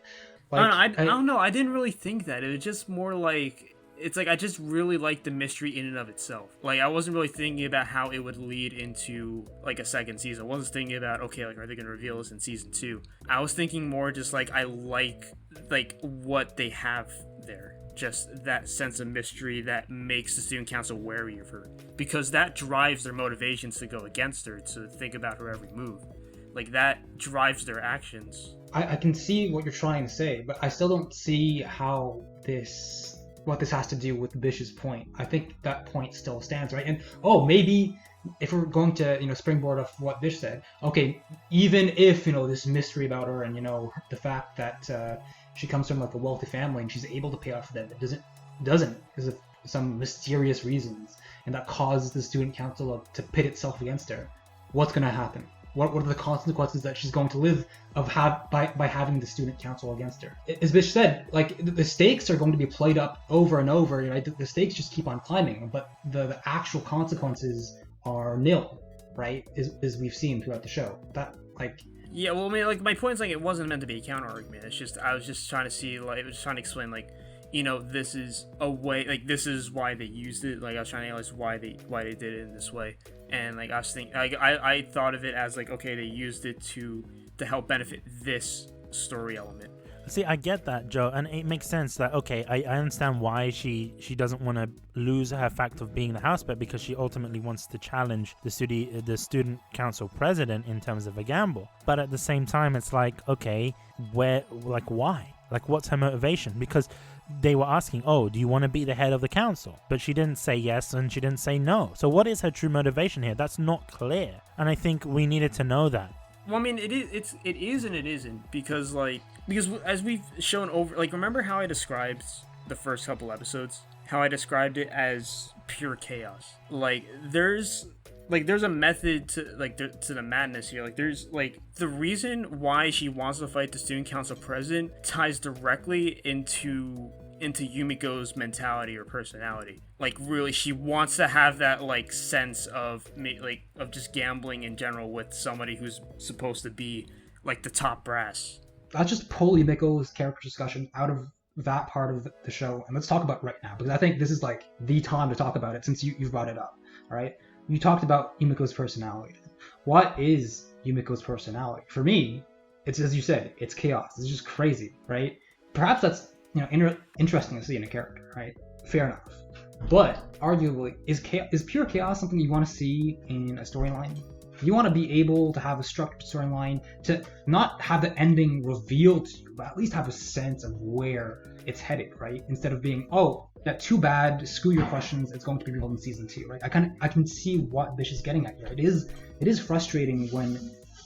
Like, I don't know. I didn't really think that. It was just more like, it's like I just really liked the mystery in and of itself. Like I wasn't really thinking about how it would lead into like a second season. I wasn't thinking about, okay, like are they gonna reveal this in season 2? I was thinking more just like I like what they have there. Just that sense of mystery that makes the student council wary of her, because that drives their motivations to go against her, to think about her every move. Like that drives their actions. I can see what you're trying to say, but I still don't see how what this has to do with Bish's point. I think that point still stands, right? And maybe if we're going to springboard off what Bish said, okay, even if this mystery about her and the fact that she comes from like a wealthy family and she's able to pay off the debt, but doesn't because of some mysterious reasons, and that causes the student council to pit itself against her, what's going to happen? What are the consequences that she's going to live by having the student council against her? As Bish said, like the stakes are going to be played up over and over. Right? The stakes just keep on climbing, but the actual consequences are nil, right? As we've seen throughout the show. Yeah, well, I mean, like my point is like it wasn't meant to be a counter argument. It's just I was just trying to see, like, I was trying to explain, like, this is a way, like this is why they used it. Like I was trying to analyze why they did it in this way. And like I was thinking, like I thought of it as like, okay, they used it to help benefit this story element. See, I get that, Joe, and it makes sense that, okay, I understand why she doesn't want to lose her fact of being the house pet, because she ultimately wants to challenge the student council president in terms of a gamble. But at the same time, it's like, okay, why? Like, what's her motivation? Because they were asking, oh, do you want to be the head of the council? But she didn't say yes and she didn't say no. So what is her true motivation here? That's not clear. And I think we needed to know that. Well, I mean, it is and it isn't, because as we've shown over, like, remember how I described the first couple episodes? How I described it as pure chaos. Like, there's a method to the madness here. Like, there's like the reason why she wants to fight the student council president ties directly into Yumiko's mentality or personality. Like, really, she wants to have that like sense of just gambling in general with somebody who's supposed to be like the top brass. Let's just pull Yumiko's character discussion out of that part of the show, and let's talk about it right now, because I think this is like the time to talk about it since you've brought it up. All right, you talked about Yumiko's personality. What is Yumiko's personality? For me, it's, as you said, it's chaos. It's just crazy, right? Perhaps that's interesting to see in a character, right? Fair enough. But arguably, is pure chaos something you want to see in a storyline? You want to be able to have a structured storyline, to not have the ending revealed to you, but at least have a sense of where it's headed, right? Instead of being, oh, that too bad, screw your questions, it's going to be revealed in season 2, right? I can see what Bish is getting at here. It is frustrating when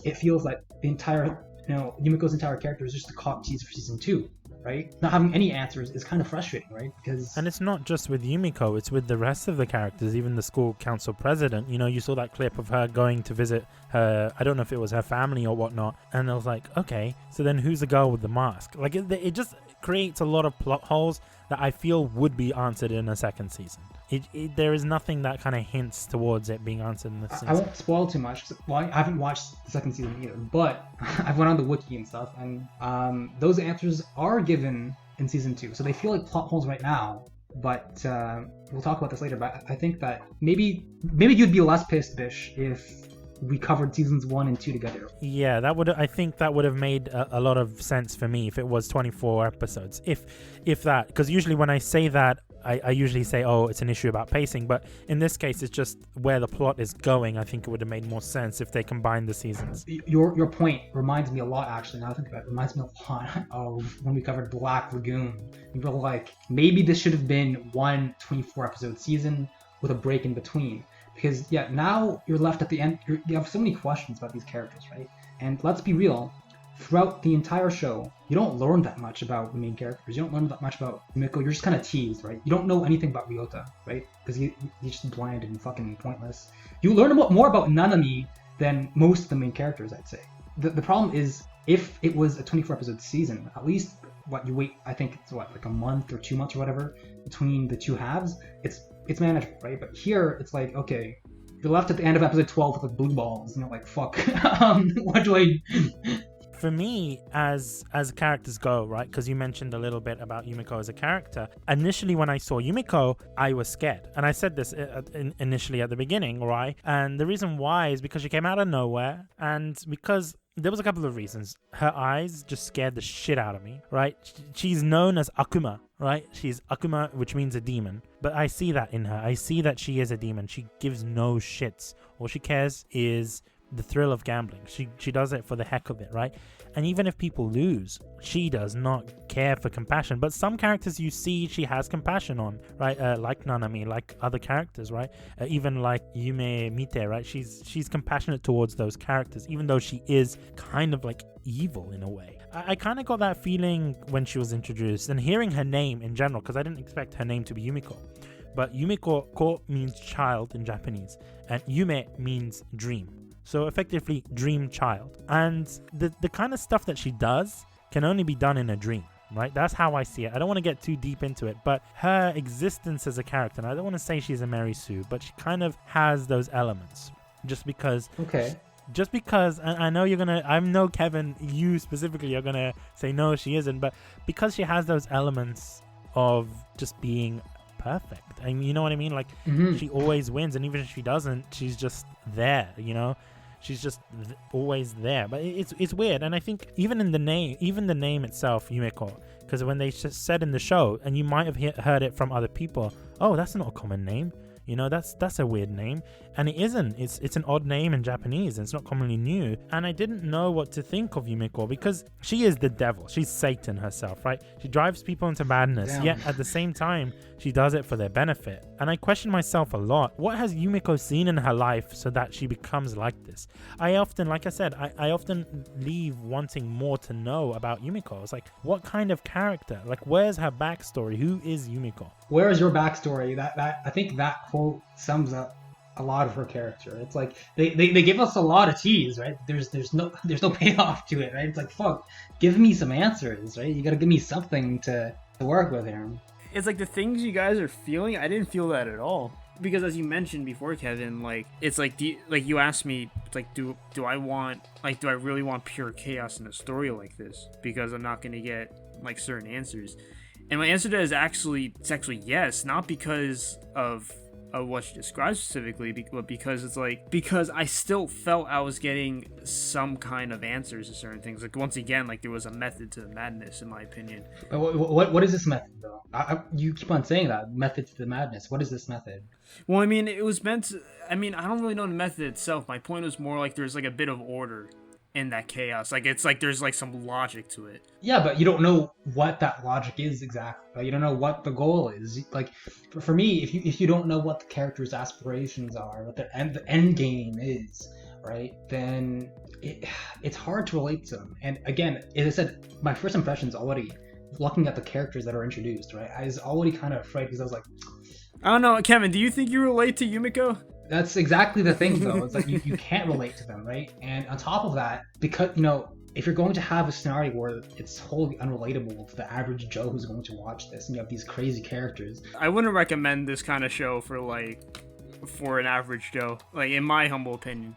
it feels like the entire, Yumiko's entire character is just a cop tease for season 2. Right? Not having any answers is kind of frustrating, right? And it's not just with Yumiko, it's with the rest of the characters, even the school council president. You saw that clip of her going to visit her, I don't know if it was her family or whatnot, and I was like, okay, so then who's the girl with the mask? Like, it just creates a lot of plot holes that I feel would be answered in a second season. There is nothing that kind of hints towards it being answered in this season. I won't spoil too much. Well, I haven't watched the second season either, but I've went on the wiki and stuff, and those answers are given in season 2. So they feel like plot holes right now, but we'll talk about this later. But I think that maybe you'd be less pissed, Bish, if we covered seasons 1 and 2 together. Yeah, I think that would have made a lot of sense for me if it was 24 episodes. If that, because usually when I say that, I usually say, oh, it's an issue about pacing, but in this case, it's just where the plot is going. I think it would have made more sense if they combined the seasons. Your point reminds me a lot, actually. Now I think about it, reminds me a lot of when we covered Black Lagoon. We were like, maybe this should have been one 24-episode season with a break in between. Because, yeah, now you're left at the end. You have so many questions about these characters, right? And let's be real. Throughout the entire show, you don't learn that much about the main characters. You don't learn that much about Yumeko. You're just kind of teased, right? You don't know anything about Ryota, right? Because he's just bland and fucking pointless. You learn more about Nanami than most of the main characters, I'd say. The problem is, if it was a 24-episode season, at least you wait, I think it's like a month or 2 months or whatever between the two halves, it's manageable, right? But here, it's like, okay, you're left at the end of episode 12 with blue balls, and you're like, fuck, what do I... For me, as characters go, right, because you mentioned a little bit about Yumeko as a character, initially when I saw Yumeko, I was scared. And I said this initially at the beginning, right? And the reason why is because she came out of nowhere, and because there was a couple of reasons. Her eyes just scared the shit out of me, right? She's known as Akuma, right? She's Akuma, which means a demon. But I see that in her. I see that she is a demon. She gives no shits. All she cares is the thrill of gambling. She does it for the heck of it, right? And even if people lose, she does not care for compassion. But some characters you see she has compassion on, right? Like Nanami, like other characters, right? Even like Yume Mite, right? She's compassionate towards those characters, even though she is kind of like evil in a way. I kind of got that feeling when she was introduced, and hearing her name in general, because I didn't expect her name to be Yumiko. But Yumiko, ko means child in Japanese, and Yume means dream. So effectively, dream child. And the kind of stuff that she does can only be done in a dream, right? That's how I see it. I don't want to get too deep into it, but her existence as a character, and I don't want to say she's a Mary Sue, but she kind of has those elements. Just because... Okay. Just because, and I know you're going to... I know, Kevin, you specifically are going to say, no, she isn't. But because she has those elements of just being perfect. I mean, you know what I mean? Like, she always wins, and even if she doesn't, she's just there, you know? She's just always there. But it's weird, and I think even the name itself, Yumeko, because when they said in the show, and you might have heard it from other people, oh, that's not a common name. You know, that's a weird name. And it isn't. It's an odd name in Japanese, and it's not commonly new. And I didn't know what to think of Yumeko, because she is the devil. She's Satan herself, right? She drives people into madness, yet at the same time, she does it for their benefit. And I question myself a lot. What has Yumeko seen in her life so that she becomes like this? I often, like I said, I often leave wanting more to know about Yumeko. It's like, what kind of character? Like, where's her backstory? Who is Yumeko? Where is your backstory? That I think that quote sums up a lot of her character. It's like they give us a lot of tease, right? There's no payoff to it, right? It's like, fuck, give me some answers, right? You gotta give me something to work with here. It's like the things you guys are feeling, I didn't feel that at all. Because as you mentioned before, Kevin, like, it's like, like you asked me, it's like, do I really want pure chaos in a story like this? Because I'm not going to get, like, certain answers. And my answer to that is actually yes, not because of what she describes specifically, but because I still felt I was getting some kind of answers to certain things. Like, once again, like, there was a method to the madness, in my opinion. What is this method, though? You keep on saying that, method to the madness. What is this method? Well, I mean, it was meant to... I mean, I don't really know the method itself. My point was more like there's, like, a bit of order in that chaos. Like, it's like there's, like, some logic to it. Yeah, but you don't know what that logic is exactly. Like, you don't know what the goal is. Like, for me, if you don't know what the character's aspirations are, what the end game is, right, then it's hard to relate to them. And again, as I said, my first impressions already, looking at the characters that are introduced, right, I was already kind of afraid because I was like... I don't know, Kevin, do you think you relate to Yumeko? That's exactly the thing, though. It's like you can't relate to them, right? And on top of that, because, you know, if you're going to have a scenario where it's totally unrelatable to the average Joe who's going to watch this, and you have these crazy characters... I wouldn't recommend this kind of show for an average Joe, like, in my humble opinion.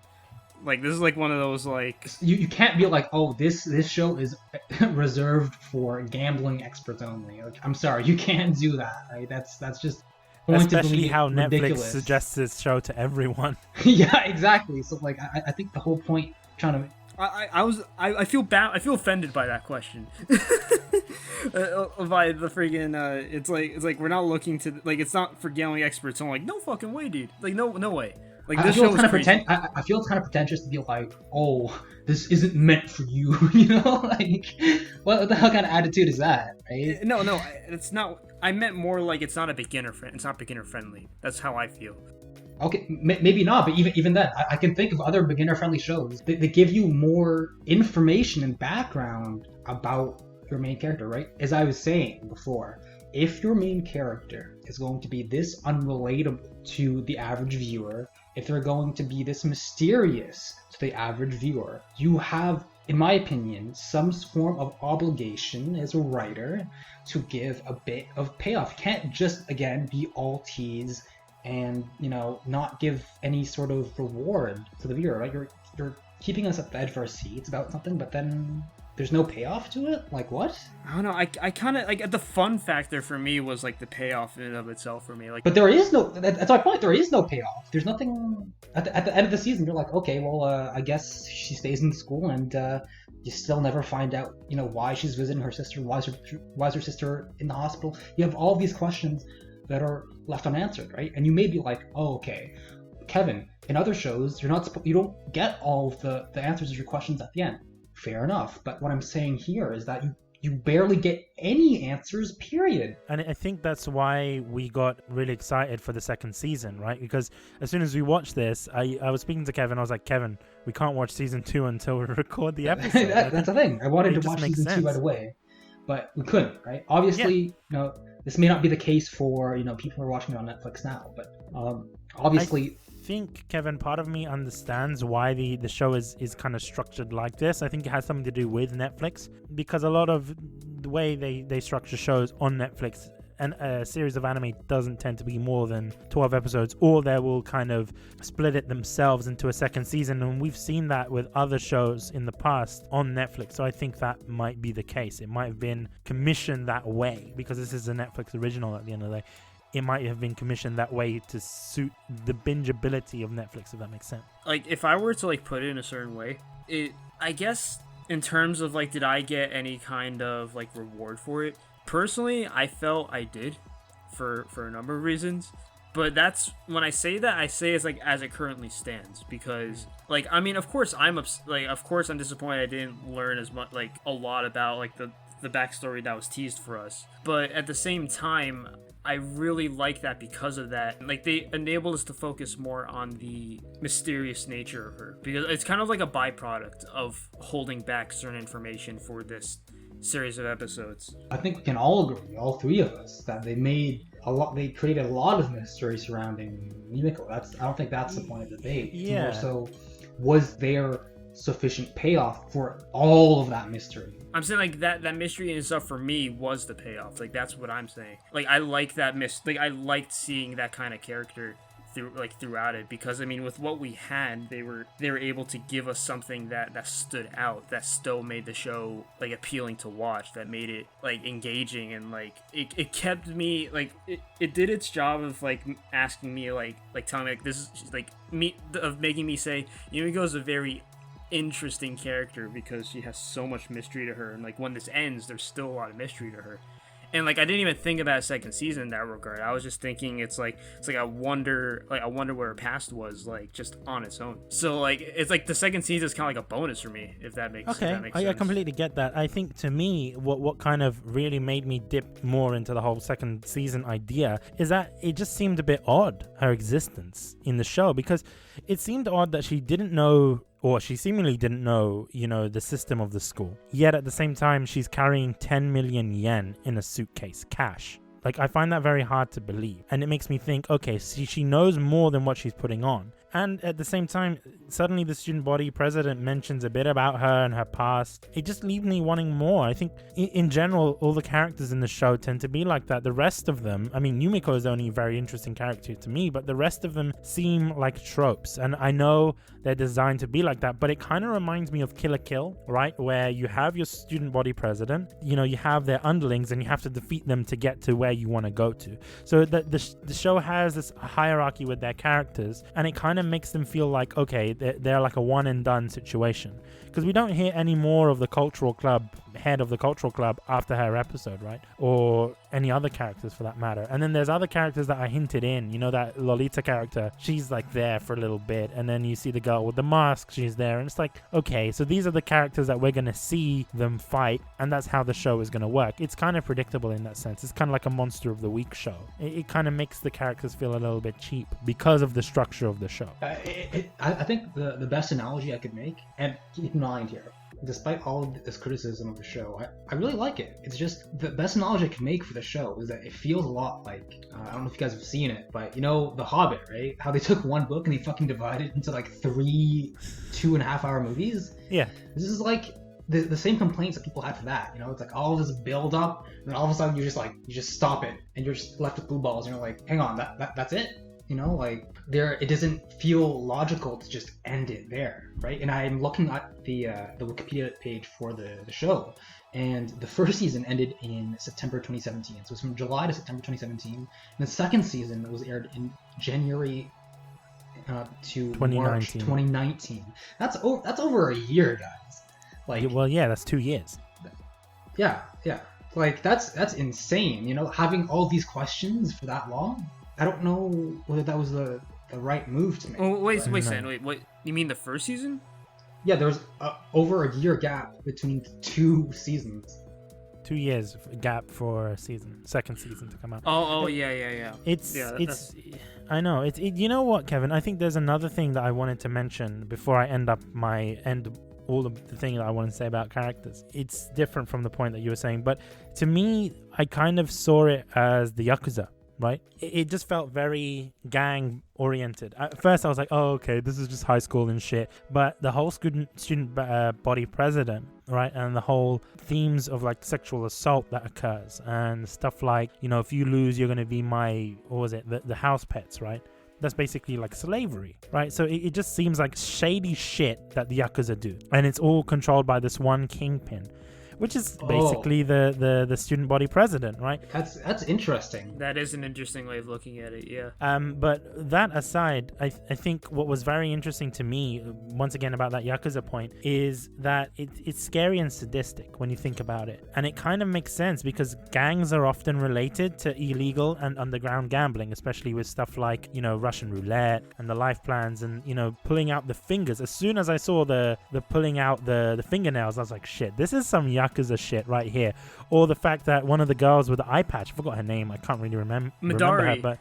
Like, this is like one of those, like... You can't be like, oh, this show is reserved for gambling experts only. Like, I'm sorry, you can't do that, right? That's just... Especially how ridiculous. Netflix suggests this show to everyone. Yeah, exactly. So, like, I think the whole point trying to... I feel bad. I feel offended by that question. by the freaking it's like we're not looking to like it's not for gambling experts. So I'm like, no fucking way, dude. Like no way. Like this show is crazy. I feel it's kind of pretentious to be like, oh, this isn't meant for you, you know? Like, what the hell kind of attitude is that, right? No, it's not. I meant more like it's not a beginner friend. It's not beginner friendly. That's how I feel. Okay, maybe not, but even then, I can think of other beginner-friendly shows. They give you more information and background about your main character, right? As I was saying before, if your main character is going to be this unrelatable to the average viewer, if they're going to be this mysterious to the average viewer, you have, in my opinion, some form of obligation as a writer to give a bit of payoff. You can't just, again, be all tease and, you know, not give any sort of reward to the viewer, right? You're keeping us at the edge of our seats about something, but then there's no payoff to it? Like, what? I don't know. I kind of like the fun factor for me was like the payoff in and of itself for me. Like, but there is no. That's my point. There is no payoff. There's nothing at the end of the season. You're like, okay, well, I guess she stays in school, and you still never find out, you know, why she's visiting her sister. Why is her sister in the hospital? You have all these questions that are left unanswered, right? And you may be like, oh, okay, Kevin. In other shows, you don't get all of the answers to your questions at the end. Fair enough, but what I'm saying here is that you barely get any answers, period. And I think that's why we got really excited for the second season, right? Because as soon as we watched this, I was speaking to Kevin, I was like, Kevin, we can't watch season 2 until we record the episode. That's the thing. I wanted to watch season 2 right away, but we couldn't, right? Obviously, you know, this may not be the case for, you know, people who are watching it on Netflix now, but obviously... I think, Kevin, part of me understands why the show is kind of structured like this. I think it has something to do with Netflix, because a lot of the way they structure shows on Netflix, and a series of anime doesn't tend to be more than 12 episodes, or they will kind of split it themselves into a second season, and we've seen that with other shows in the past on Netflix. So I think that might be the case. It might have been commissioned that way because this is a Netflix original at the end of the day. It might have been commissioned that way to suit the bingeability of Netflix, if that makes sense. Like, if I were to, like, put it in a certain way, I guess, in terms of, like, did I get any kind of, like, reward for it? Personally, I felt I did, for a number of reasons. But that's, when I say that, I say it's, like, as it currently stands. Because, like, I mean, of course I'm disappointed I didn't learn as much, like, a lot about, like, the backstory that was teased for us. But at the same time, I really like that because of that. Like, they enable us to focus more on the mysterious nature of her, because it's kind of like a byproduct of holding back certain information for this series of episodes. I think we can all agree, all three of us, that they created a lot of mystery surrounding Yumeko. I don't think that's the point of the debate. Yeah. More so, was there sufficient payoff for all of that mystery? I'm saying, like, that mystery and stuff for me was the payoff. Like, that's what I'm saying. Like, I like that I liked seeing that kind of character throughout it, because I mean, with what we had, they were able to give us something that stood out, that still made the show, like, appealing to watch, that made it, like, engaging, and, like, it kept me, like, it did its job of, like, asking me, like telling me, like, this is, like, of making me say, Yumiko's a very interesting character because she has so much mystery to her, and, like, when this ends, there's still a lot of mystery to her. And, like, I didn't even think about a second season in that regard. I was just thinking it's like I wonder what her past was, like, just on its own. So, like, it's like the second season is kind of like a bonus for me, if that makes sense. I completely get that. I think, to me, what kind of really made me dip more into the whole second season idea is that it just seemed a bit odd, her existence in the show, because it seemed odd that she didn't know, or she seemingly didn't know, the system of the school. Yet at the same time, she's carrying 10 million yen in a suitcase, cash. Like, I find that very hard to believe. And it makes me think, okay, she knows more than what she's putting on. And at the same time, suddenly the student body president mentions a bit about her and her past. It just leaves me wanting more. I think in general, all the characters in the show tend to be like that. The rest of them, I mean, Yumeko is the only very interesting character to me, but the rest of them seem like tropes. And I know they're designed to be like that, but it kind of reminds me of Kill la Kill, right? Where you have your student body president, you have their underlings, and you have to defeat them to get to where you want to go to. So the show has this hierarchy with their characters, and it kind of makes them feel like, okay, they're like a one and done situation, because we don't hear any more of the cultural club head of the cultural club after her episode, right? Or any other characters for that matter. And then there's other characters that are hinted in, you know, that Lolita character, she's like there for a little bit, and then you see the girl with the mask, she's there, and it's like, okay, so these are the characters that we're gonna see them fight, and that's how the show is gonna work. It's kind of predictable in that sense. It's kind of like a Monster of the Week show. It kind of makes the characters feel a little bit cheap because of the structure of the show. I think the best analogy I could make, and keep in mind here, despite all of this criticism of the show, I really like it. It's just the best analogy I can make for the show is that it feels a lot like, I don't know if you guys have seen it, but you know The Hobbit, right? How they took one book and they fucking divided it into like 3 2.5-hour movies? Yeah. This is like the same complaints that people had for that, you know? It's like all of this build up, and then all of a sudden you just stop it, and you're just left with blue balls, and you're like, hang on, that's it? You know, like it doesn't feel logical to just end it there, right? And I'm looking at the Wikipedia page for the show, and the first season ended in September 2017. So it's from July to September 2017. And the second season was aired in January to 2019. March 2019. That's over a year, guys. Like, well, yeah, that's 2 years. Yeah. Like that's insane. You know, having all these questions for that long. I don't know whether that was the right move to make. Oh, wait, what? You mean the first season? Yeah, there was over a year gap between 2 seasons. 2 years gap for a second season to come out. Oh, yeah. It's I know. You know what, Kevin? I think there's another thing that I wanted to mention before I end all of the thing that I want to say about characters. It's different from the point that you were saying, but to me, I kind of saw it as the Yakuza. Right? It just felt very gang oriented. At first I was like, oh, okay, this is just high school and shit. But the whole student body president, right? And the whole themes of like sexual assault that occurs and stuff like, you know, if you lose, you're going to be the house pets, right? That's basically like slavery, right? So it just seems like shady shit that the Yakuza do. And it's all controlled by this one kingpin, which is basically the student body president, right? That's interesting. That is an interesting way of looking at it, yeah. But that aside, I think what was very interesting to me, once again about that Yakuza point, is that it's scary and sadistic when you think about it. And it kind of makes sense because gangs are often related to illegal and underground gambling, especially with stuff like, you know, Russian roulette and the life plans and, you know, pulling out the fingers. As soon as I saw the pulling out the fingernails, I was like, shit, this is some Yakuza shit right here. Or the fact that one of the girls with the eye patch, I forgot her name, I can't really remember her, but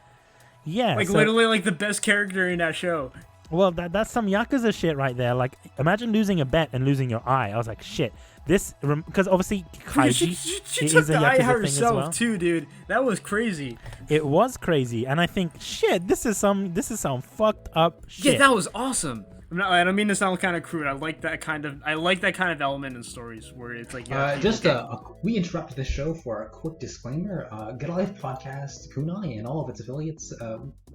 yeah, like literally like the best character in that show. Well, that's some Yakuza shit right there. Like, imagine losing a bet and losing your eye. I was like, shit, this, because obviously Kaiji she is took a the Yakuza eye thing herself as well. too, dude. That was crazy. It was crazy, and I think, shit, this is some fucked up shit. Yeah, that was awesome. I don't mean to sound kind of crude. I like that kind of element in stories where it's like we interrupted this show for a quick disclaimer. Get a Life Podcast, Kunai, and all of its affiliates.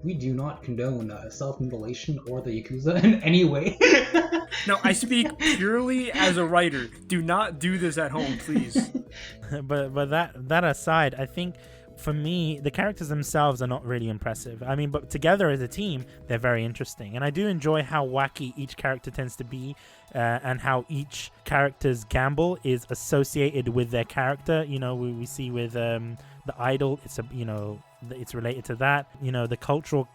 We do not condone self-mutilation or the Yakuza in any way. No, I speak purely as a writer. Do not do this at home, please. but that aside, I think for me, the characters themselves are not really impressive. I mean, but together as a team, they're very interesting. And I do enjoy how wacky each character tends to be and how each character's gamble is associated with their character. You know, we see with the idol, it's related to that. You know, the cultural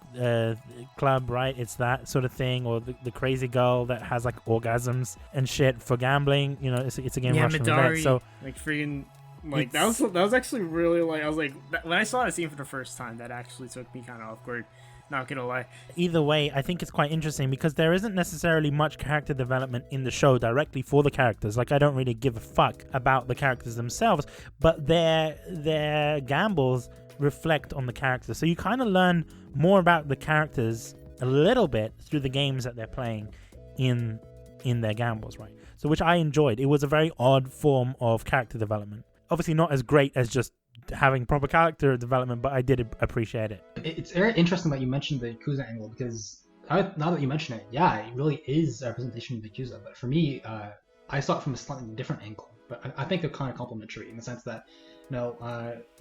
club, right? It's that sort of thing. Or the crazy girl that has like orgasms and shit for gambling. You know, it's a game of Russian roulette. So like freaking. Like that was actually really like I was like when I saw that scene for the first time, that actually took me kind of off guard. Not gonna lie. Either way, I think it's quite interesting because there isn't necessarily much character development in the show directly for the characters. Like, I don't really give a fuck about the characters themselves, but their gambles reflect on the characters. So you kind of learn more about the characters a little bit through the games that they're playing in their gambles, right? So which I enjoyed. It was a very odd form of character development. Obviously not as great as just having proper character development, but I did appreciate it. It's very interesting that you mentioned the Yakuza angle because now that you mention it, yeah, it really is a representation of the Yakuza. But for me, I saw it from a slightly different angle. But I think they're kind of complementary in the sense that,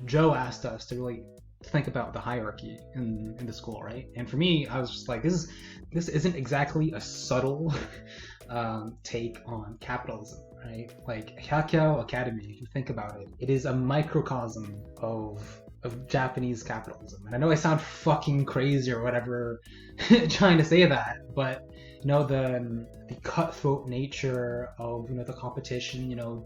Joe asked us to really think about the hierarchy in the school, right? And for me, I was just like, this isn't exactly a subtle take on capitalism, right? Like Hyakkaou Academy, if you think about it, it is a microcosm of Japanese capitalism. And I know I sound fucking crazy or whatever trying to say that, but you know, the cutthroat nature of, you know, the competition, you know,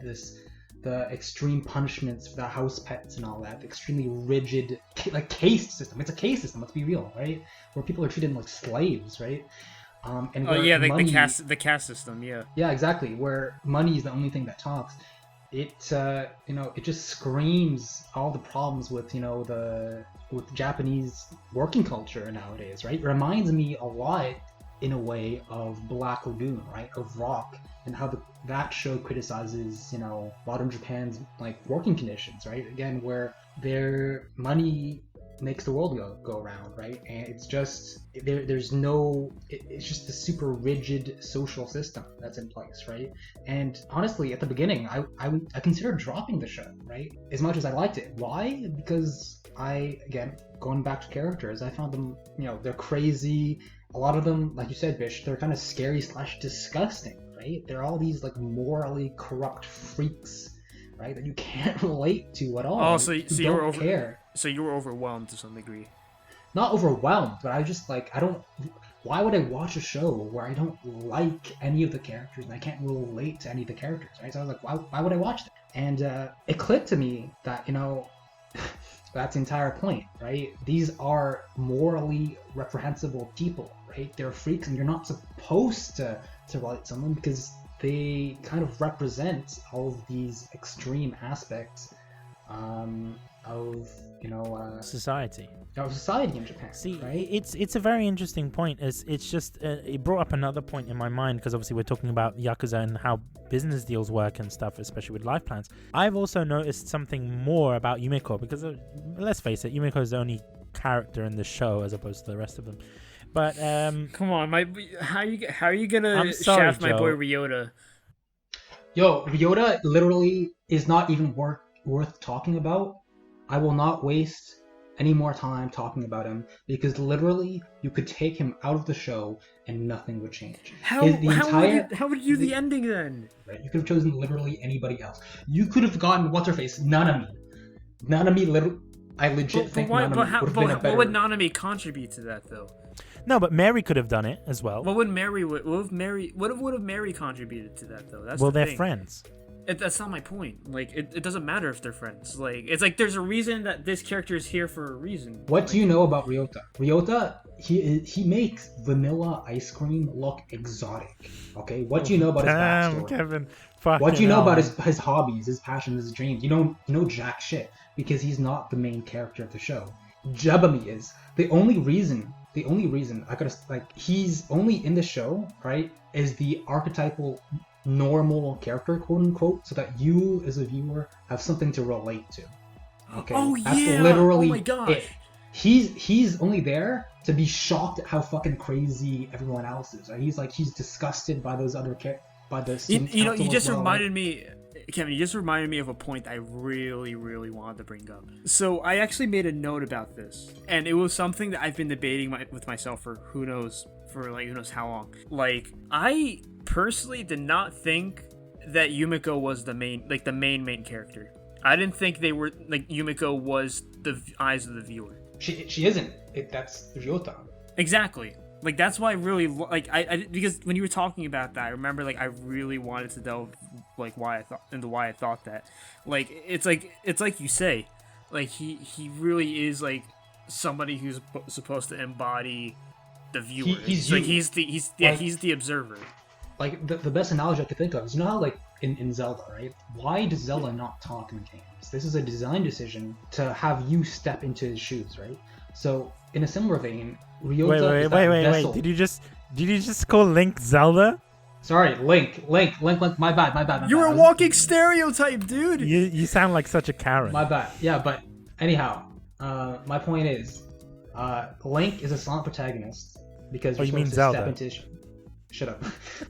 the extreme punishments for the house pets and all that, the extremely rigid like caste system. It's a caste system, let's be real, right? Where people are treated like slaves, right? And the caste system, yeah. Yeah, exactly. Where money is the only thing that talks. It you know, it just screams all the problems with, you know, with Japanese working culture nowadays, right? It reminds me a lot in a way of Black Lagoon, right? Of Rock, and how that show criticizes, you know, modern Japan's like working conditions, right? Again, where their money makes the world go around, right? And it's just there's no, it's just a super rigid social system that's in place, right? And honestly, at the beginning, I considered dropping the show, right? As much as I liked it. Why? Because again, going back to characters, I found them, you know, they're crazy. A lot of them, like you said, Bish, they're kind of scary / disgusting, right? They're all these like morally corrupt freaks, right? That you can't relate to at all. Oh, so you were care. So you were overwhelmed to some degree. Not overwhelmed, but I just like, why would I watch a show where I don't like any of the characters and I can't relate to any of the characters, right? So I was like, why would I watch that? And it clicked to me that, you know, that's the entire point, right? These are morally reprehensible people, right? They're freaks, and you're not supposed to relate to them because they kind of represent all of these extreme aspects of, you know, society in Japan. See, right? it's a very interesting point. It's just it brought up another point in my mind, because obviously we're talking about Yakuza and how business deals work and stuff, especially with life plans. I've also noticed something more about Yumeko, because let's face it, Yumeko is the only character in the show as opposed to the rest of them. But come on, how are you gonna shaft my boy Ryota? Yo, Ryota literally is not even worth talking about. I will not waste any more time talking about him, because literally you could take him out of the show and nothing would change. How would you do the ending then? Right, you could have chosen literally anybody else. You could have gotten what's her face, Nanami. Nanami literally, I legit think Nanami would have been a better. What would Nanami contribute to that though? No, but Mary could have done it as well. What would Mary contributed to that though? That's they're friends. That's not my point. Like, it doesn't matter if they're friends. Like, it's like there's a reason that this character is here for a reason. What do you know about Ryota? Ryota, he makes vanilla ice cream look exotic. Okay, what do you know about his backstory? Kevin, what do you know about his hobbies, his passions, his dreams? You know jack shit, because he's not the main character of the show. Jabami is. The only reason I gotta, like, he's only in the show, right, is the archetypal normal character, quote unquote, so that you as a viewer have something to relate to. Okay, that's literally it. He's only there to be shocked at how fucking crazy everyone else is. Right? He's disgusted by those other by the student you know, you just well, reminded me, Kevin, you just reminded me of a point I really, really wanted to bring up. So I actually made a note about this, and it was something that I've been debating with myself for who knows how long. Like, I personally did not think that Yumeko was the main character. I didn't think they were, like, Yumeko was the eyes of the viewer. She isn't. That's Ryota. Exactly. Like, that's why I really, like, I because when you were talking about that, I remember, like, I really wanted to delve, like, why I thought that. Like, it's like you say, like, he really is, like, somebody who's supposed to embody the viewer. He's the observer. Like, the best analogy I could think of is, you know how, like, in Zelda, right? Why does Zelda not talk in the games? This is a design decision to have you step into his shoes, right? So, in a similar vein, Ryota is that vessel. Did you just call Link Zelda? Sorry, Link. My bad. You're a walking stereotype, dude. You sound like such a Karen. My bad. Yeah, but anyhow, my point is, Link is a silent protagonist because you're supposed to step into his. Shut up.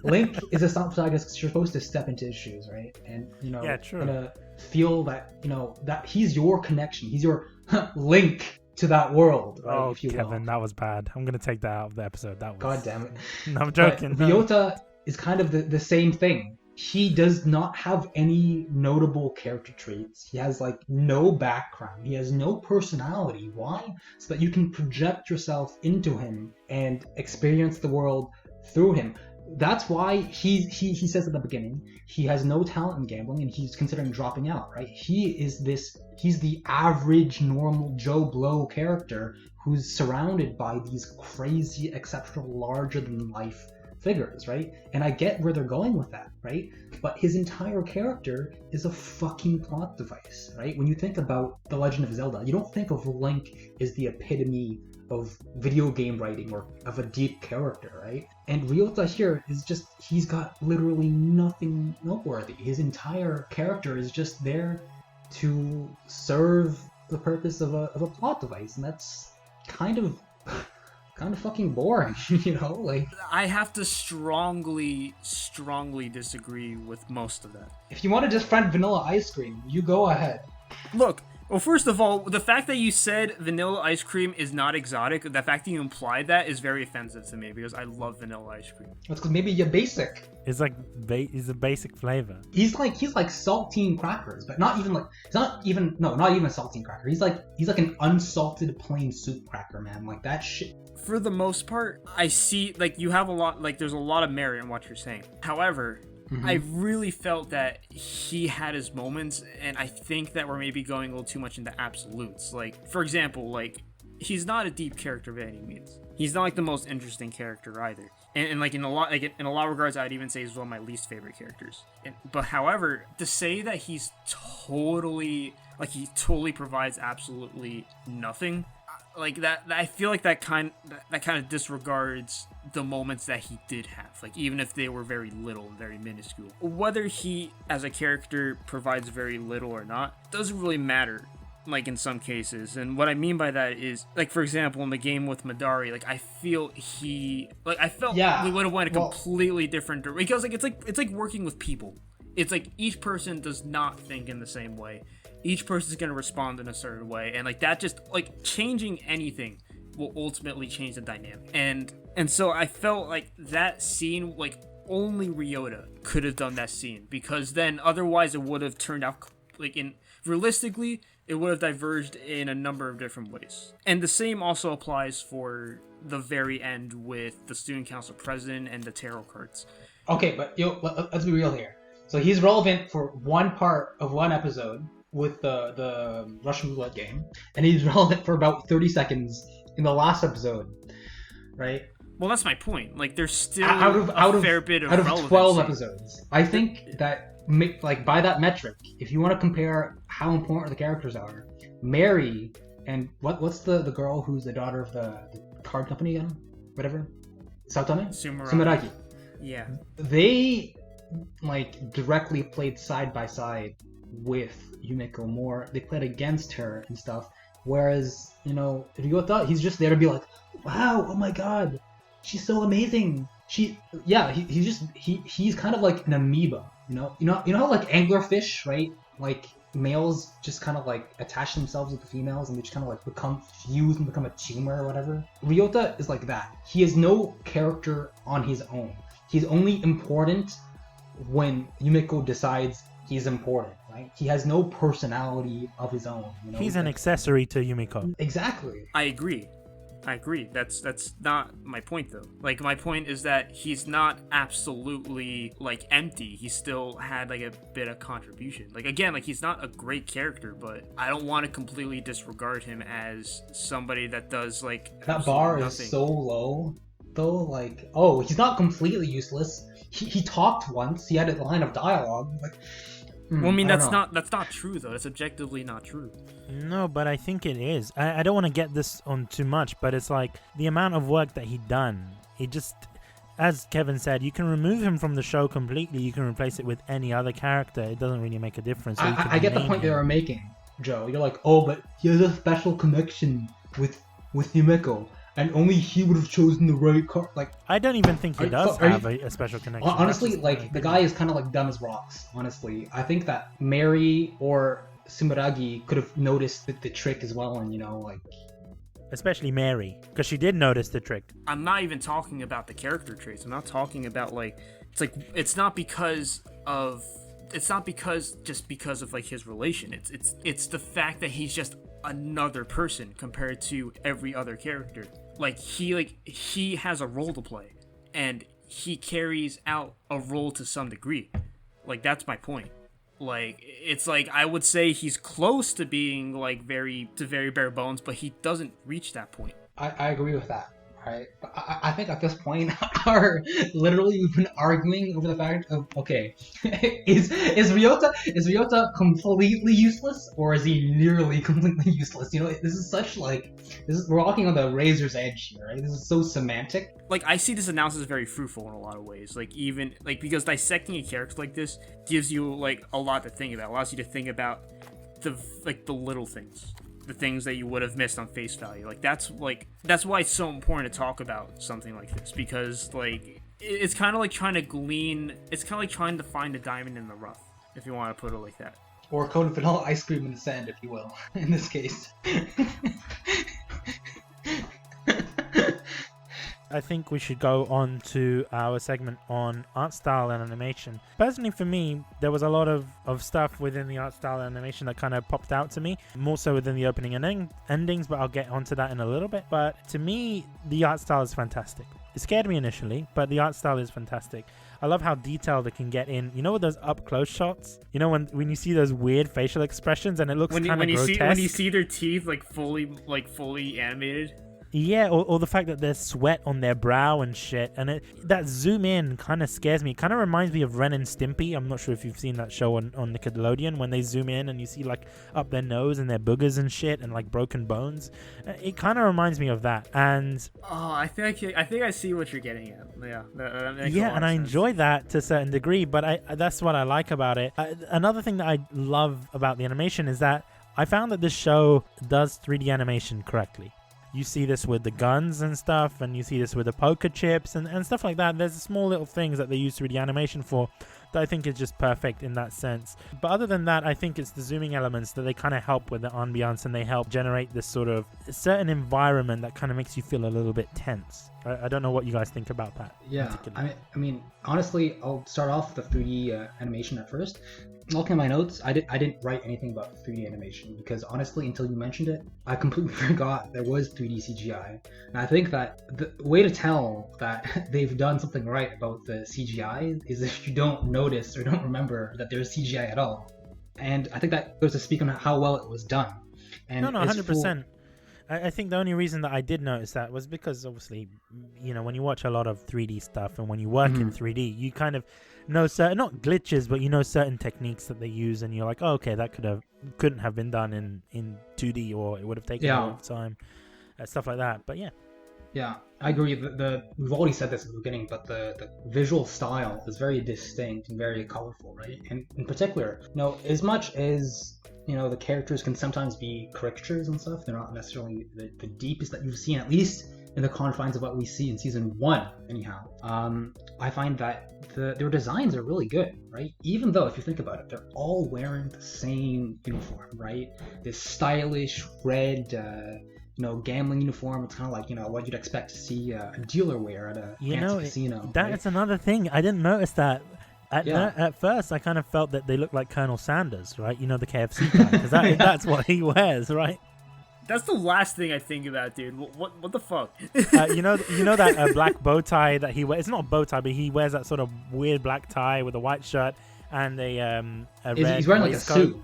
Link is a silent protagonist because you're supposed to step into his shoes, right? And kind of feel that that he's your connection. He's your link to that world, right? Oh, if you Kevin, will. that was bad. I'm gonna take that out of the episode. That was. God damn it. No, I'm But joking. No. Ryota is kind of the same thing. He does not have any notable character traits. He has like no background. He has no personality. Why? So that you can project yourself into him and experience the world through him. That's why he says at the beginning he has no talent in gambling and he's considering dropping out, right? He's the average normal Joe Blow character who's surrounded by these crazy, exceptional, larger than life figures, right? And I get where they're going with that, right? But his entire character is a fucking plot device, right? When you think about The Legend of Zelda, you don't think of Link as the epitome of video game writing or of a deep character, right? And Ryota here is just, he's got literally nothing noteworthy. His entire character is just there to serve the purpose of a plot device, and that's kind of fucking boring, you know? Like, I have to strongly disagree with most of that. if you want to just friend vanilla ice cream, you go ahead. Look, well, first of all, the fact that you said vanilla ice cream is not exotic, the fact that you implied that is very offensive to me because I love vanilla ice cream. That's because maybe you're basic. It's like it's a basic flavor. He's like saltine crackers, but not even not even saltine cracker. He's like an unsalted plain soup cracker, man. Like that shit. For the most part, I see, like, you have a lot, like, there's a lot of merit in what you're saying. However, I really felt that he had his moments, and I think that we're maybe going a little too much into absolutes. Like, for example, like, he's not a deep character by any means. He's not like the most interesting character either. And like in a lot of regards, I'd even say he's one of my least favorite characters. But however, to say that he totally provides absolutely nothing, like that, I feel like that kind of disregards the moments that he did have, like even if they were very little and very minuscule. Whether he as a character provides very little or not doesn't really matter, like in some cases. And what I mean by that is, like, for example, in the game with Madari, like I felt we would have went a completely different direction, because like it's like working with people. It's like each person does not think in the same way. Each person is going to respond in a certain way, and like that, just like changing anything will ultimately change the dynamic. And so I felt like that scene, like only Ryota could have done that scene, because then otherwise it would have turned out like realistically it would have diverged in a number of different ways. And the same also applies for the very end with the student council president and the tarot cards. Okay, but let's be real here. So he's relevant for one part of one episode with the Russian roulette game, and he's relevant for about 30 seconds in the last episode, right? Well, that's my point. Like, there's still a fair bit of relevancy. Out of 12 episodes. I think that, like, by that metric, if you want to compare how important the characters are, Mary and what's the girl who's the daughter of the card company again? Whatever? Saotome? Sumeragi. Yeah. They, like, directly played side by side with Yumeko more. They played against her and stuff. Whereas, you know, Ryota, he's just there to be like, wow, oh my god, she's so amazing. He's kind of like an amoeba, you know how like anglerfish, right? Like males just kind of like attach themselves with the females and they just kind of like become fused and become a tumor or whatever. Ryota is like that. He has no character on his own. He's only important when Yumeko decides he's important, right? He has no personality of his own. You know? He's an accessory to Yumeko. Exactly. I agree. That's not my point, though. Like, my point is that he's not absolutely, like, empty. He still had, like, a bit of contribution. Like, again, like, he's not a great character, but I don't want to completely disregard him as somebody that does, like, that bar nothing. Is so low, though. Like, oh, he's not completely useless. He talked once. He had a line of dialogue. Like, well, I mean, that's not true, though. It's objectively not true. No, but I think it is. I don't want to get this on too much, but it's like the amount of work that he done. He just, as Kevin said, you can remove him from the show completely. You can replace it with any other character. It doesn't really make a difference. So I get the point they were making, Joe. You're like, oh, but he has a special connection with Yumeko. And only he would have chosen the right card. Like, I don't even think he does have a special connection. Honestly, like, the guy is kind of like dumb as rocks. Honestly, I think that Mary or Sumeragi could have noticed the trick as well, and, you know, like, especially Mary, because she did notice the trick. I'm not even talking about the character traits. I'm not talking about it's not because just because of like his relation. It's the fact that he's just another person compared to every other character. He has a role to play, and he carries out a role to some degree. Like, that's my point. Like, it's like, I would say he's close to being like very bare bones, but he doesn't reach that point. I agree with that. Right? I think at this point, we've been arguing over the fact of, okay, is Ryota completely useless, or is he nearly completely useless? You know, this is we're walking on the razor's edge here, right? This is so semantic. Like, I see this analysis very fruitful in a lot of ways. Like, even because dissecting a character like this gives you like a lot to think about. It allows you to think about the little things. The things that you would have missed on face value. That's why it's so important to talk about something like this, because like it's kind of like trying to find a diamond in the rough, if you want to put it like that, or cone vanilla ice cream in the sand, if you will, in this case. I think we should go on to our segment on art style and animation. Personally, for me, there was a lot of stuff within the art style and animation that kind of popped out to me, more so within the opening and endings, but I'll get onto that in a little bit. But to me, the art style is fantastic. It scared me initially, but the art style is fantastic. I love how detailed it can get in. You know, with those up close shots, you know, when you see those weird facial expressions and it looks kind of grotesque. When you see their teeth fully animated. Yeah, or the fact that there's sweat on their brow and shit, and that zoom in kind of scares me. It kind of reminds me of Ren and Stimpy. I'm not sure if you've seen that show on Nickelodeon, when they zoom in and you see like up their nose and their boogers and shit and like broken bones. It kind of reminds me of that. And I think I see what you're getting at. Yeah, that makes a lot and of I sense. enjoy that to a certain degree, but that's what I like about it. Another thing that I love about the animation is that I found that this show does 3D animation correctly. You see this with the guns and stuff, and you see this with the poker chips and stuff like that. There's small little things that they use 3D animation for that I think is just perfect in that sense. But other than that, I think it's the zooming elements that they kind of help with the ambiance, and they help generate this sort of certain environment that kind of makes you feel a little bit tense. I don't know what you guys think about that. Yeah, I mean, honestly, I'll start off with the 3D animation at first. Looking at my notes, I didn't write anything about 3D animation, because honestly, until you mentioned it, I completely forgot there was 3D CGI. And I think that the way to tell that they've done something right about the CGI is if you don't notice or don't remember that there's CGI at all. And I think that goes to speak on how well it was done. And no, 100%. I think the only reason that I did notice that was because, obviously, you know, when you watch a lot of 3D stuff and when you work in 3D, you kind of know certain, not glitches, but you know certain techniques that they use, and you're like, oh, okay, that couldn't have been done in 2D, or it would have taken a lot of time, stuff like that. But yeah. Yeah, I agree. We've already said this at the beginning, but the visual style is very distinct and very colorful, right? And in particular, you know, as much as, you know, the characters can sometimes be caricatures and stuff, they're not necessarily the deepest that you've seen, at least in the confines of what we see in season 1, anyhow. I find that their designs are really good, right? Even though, if you think about it, they're all wearing the same uniform, right? This stylish red, gambling uniform. It's kind of like, what you'd expect to see a dealer wear at a fancy casino. That's another thing. I didn't notice that. At first, I kind of felt that they looked like Colonel Sanders, right? You know, the KFC guy, because that's what he wears, right? That's the last thing I think about, dude. What the fuck? You know that black bow tie that he wears. It's not a bow tie, but he wears that sort of weird black tie with a white shirt and a red. He's wearing like a suit.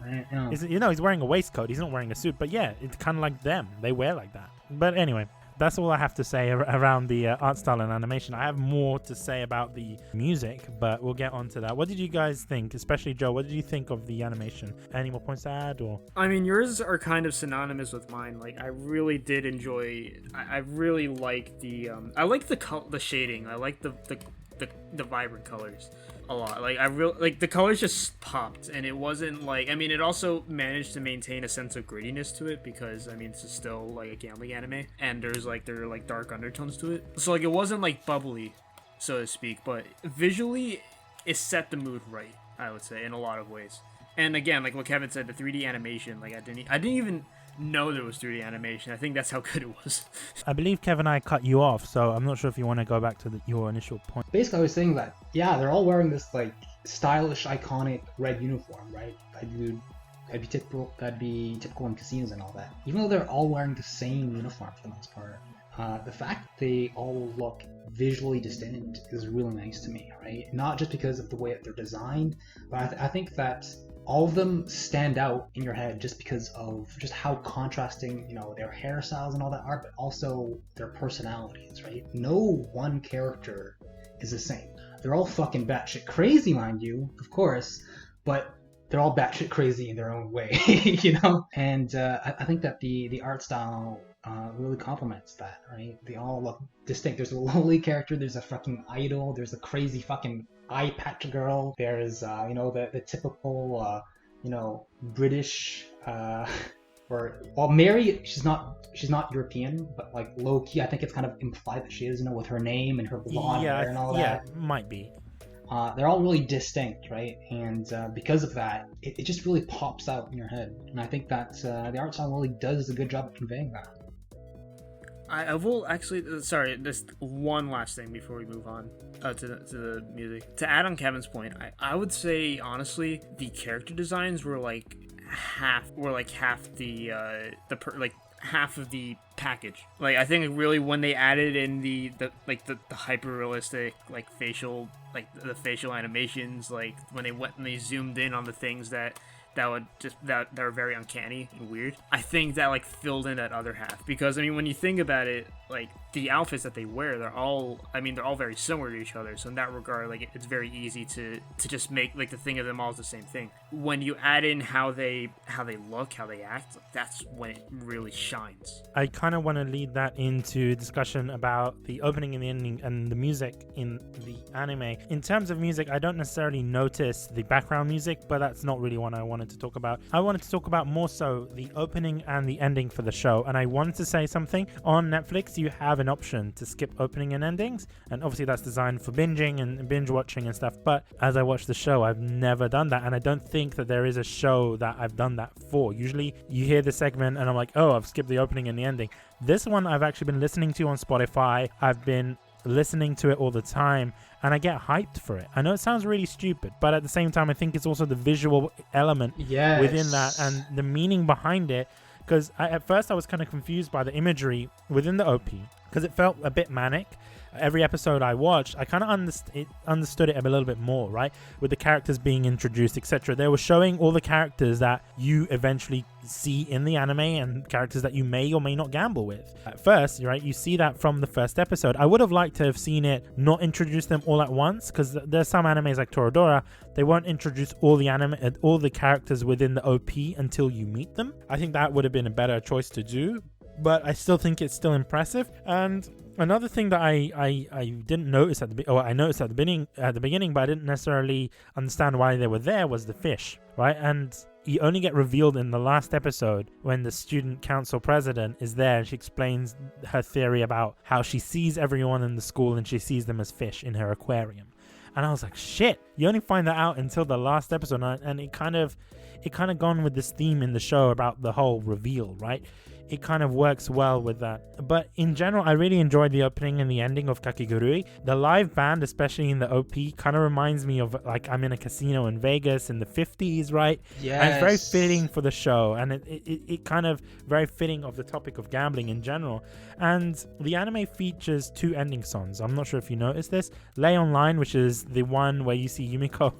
He's wearing a waistcoat. He's not wearing a suit, but yeah, it's kind of like them. They wear like that. But anyway, that's all I have to say around the art style and animation. I have more to say about the music, but we'll get on to that. What did you guys think, especially Joe? What did you think of the animation? Any more points to add? Or I mean, yours are kind of synonymous with mine. Like, I really did enjoy. I really like the. I like the shading. I like the vibrant colors a lot. Like, I really like the colors just popped, and it wasn't like, I mean, it also managed to maintain a sense of grittiness to it, because I mean, it's still like a gambling anime, and there are like dark undertones to it, so like it wasn't like bubbly, so to speak, but visually it set the mood right, I would say, in a lot of ways. And again, like what Kevin said, the 3D animation, like I didn't even know there was 3D animation. I think that's how good it was. I believe Kevin, I cut you off, so I'm not sure if you want to go back to your initial point. Basically, I was saying that, yeah, they're all wearing this, like, stylish, iconic red uniform, right? That'd be typical in casinos and all that. Even though they're all wearing the same uniform for the most part, the fact that they all look visually distinct is really nice to me, right? Not just because of the way that they're designed, but I think that all of them stand out in your head just because of just how contrasting, their hairstyles and all that are, but also their personalities, right? No one character is the same. They're all fucking batshit crazy, mind you, of course, but they're all batshit crazy in their own way, And I think that the art style really complements that, right? They all look distinct. There's a lowly character, there's a fucking idol, there's a crazy fucking eye patch girl, there's the typical British Mary, she's not European, but like low key I think it's kind of implied that she is, with her name and her blonde hair and all that. Yeah, might be. They're all really distinct, right? And because of that, it just really pops out in your head. And I think that the art style really does a good job of conveying that. I will actually, sorry, just one last thing before we move on to the music. To add on Kevin's point, I would say, honestly, the character designs were half half of the package. Like, I think really when they added in the hyper realistic facial the facial animations, like when they went and they zoomed in on the things that are very uncanny and weird, I think that filled in that other half. Because when you think about it, the outfits that they wear, they're all very similar to each other. So in that regard, it's very easy to just make the thing of them all is the same thing. When you add in how they look, how they act, that's when it really shines. I kind of want to lead that into discussion about the opening and the ending and the music in the anime. In terms of music, I don't necessarily notice the background music, but that's not really what I wanted to talk about. I wanted to talk about more so the opening and the ending for the show. And I wanted to say something. On Netflix, you have an option to skip opening and endings, and obviously that's designed for binging and binge watching and stuff. But as I watch the show, I've never done that, and I don't think that there is a show that I've done that for. Usually you hear the segment and I'm like, oh, I've skipped the opening and the ending. This one I've actually been listening to on Spotify. I've been listening to it all the time, and I get hyped for it. I know it sounds really stupid, but at the same time I think it's also the visual element within that and the meaning behind it. Because at first I was kind of confused by the imagery within the OP, because it felt a bit manic. Every episode I watched, I kind of understood it a little bit more, right? With the characters being introduced, etc. They were showing all the characters that you eventually see in the anime and characters that you may or may not gamble with. At first, right, you see that from the first episode. I would have liked to have seen it not introduce them all at once, because there's some animes like Toradora, they won't introduce all the characters within the OP until you meet them. I think that would have been a better choice to do, but I still think it's still impressive. And another thing that I didn't notice I noticed at the beginning, but I didn't necessarily understand why they were there, was the fish, right? And you only get revealed in the last episode when the student council president is there and she explains her theory about how she sees everyone in the school and she sees them as fish in her aquarium. And I was like, shit, you only find that out until the last episode, and it kind of gone with this theme in the show about the whole reveal, right? It kind of works well with that. But in general, I really enjoyed the opening and the ending of Kakegurui. The live band, especially in the OP, kind of reminds me of I'm in a casino in Vegas in the 50s, right? Yes. And it's very fitting for the show, and it kind of very fitting of the topic of gambling in general. And the anime features 2 ending songs. I'm not sure if you noticed this. Lay Online, which is the one where you see Yumeko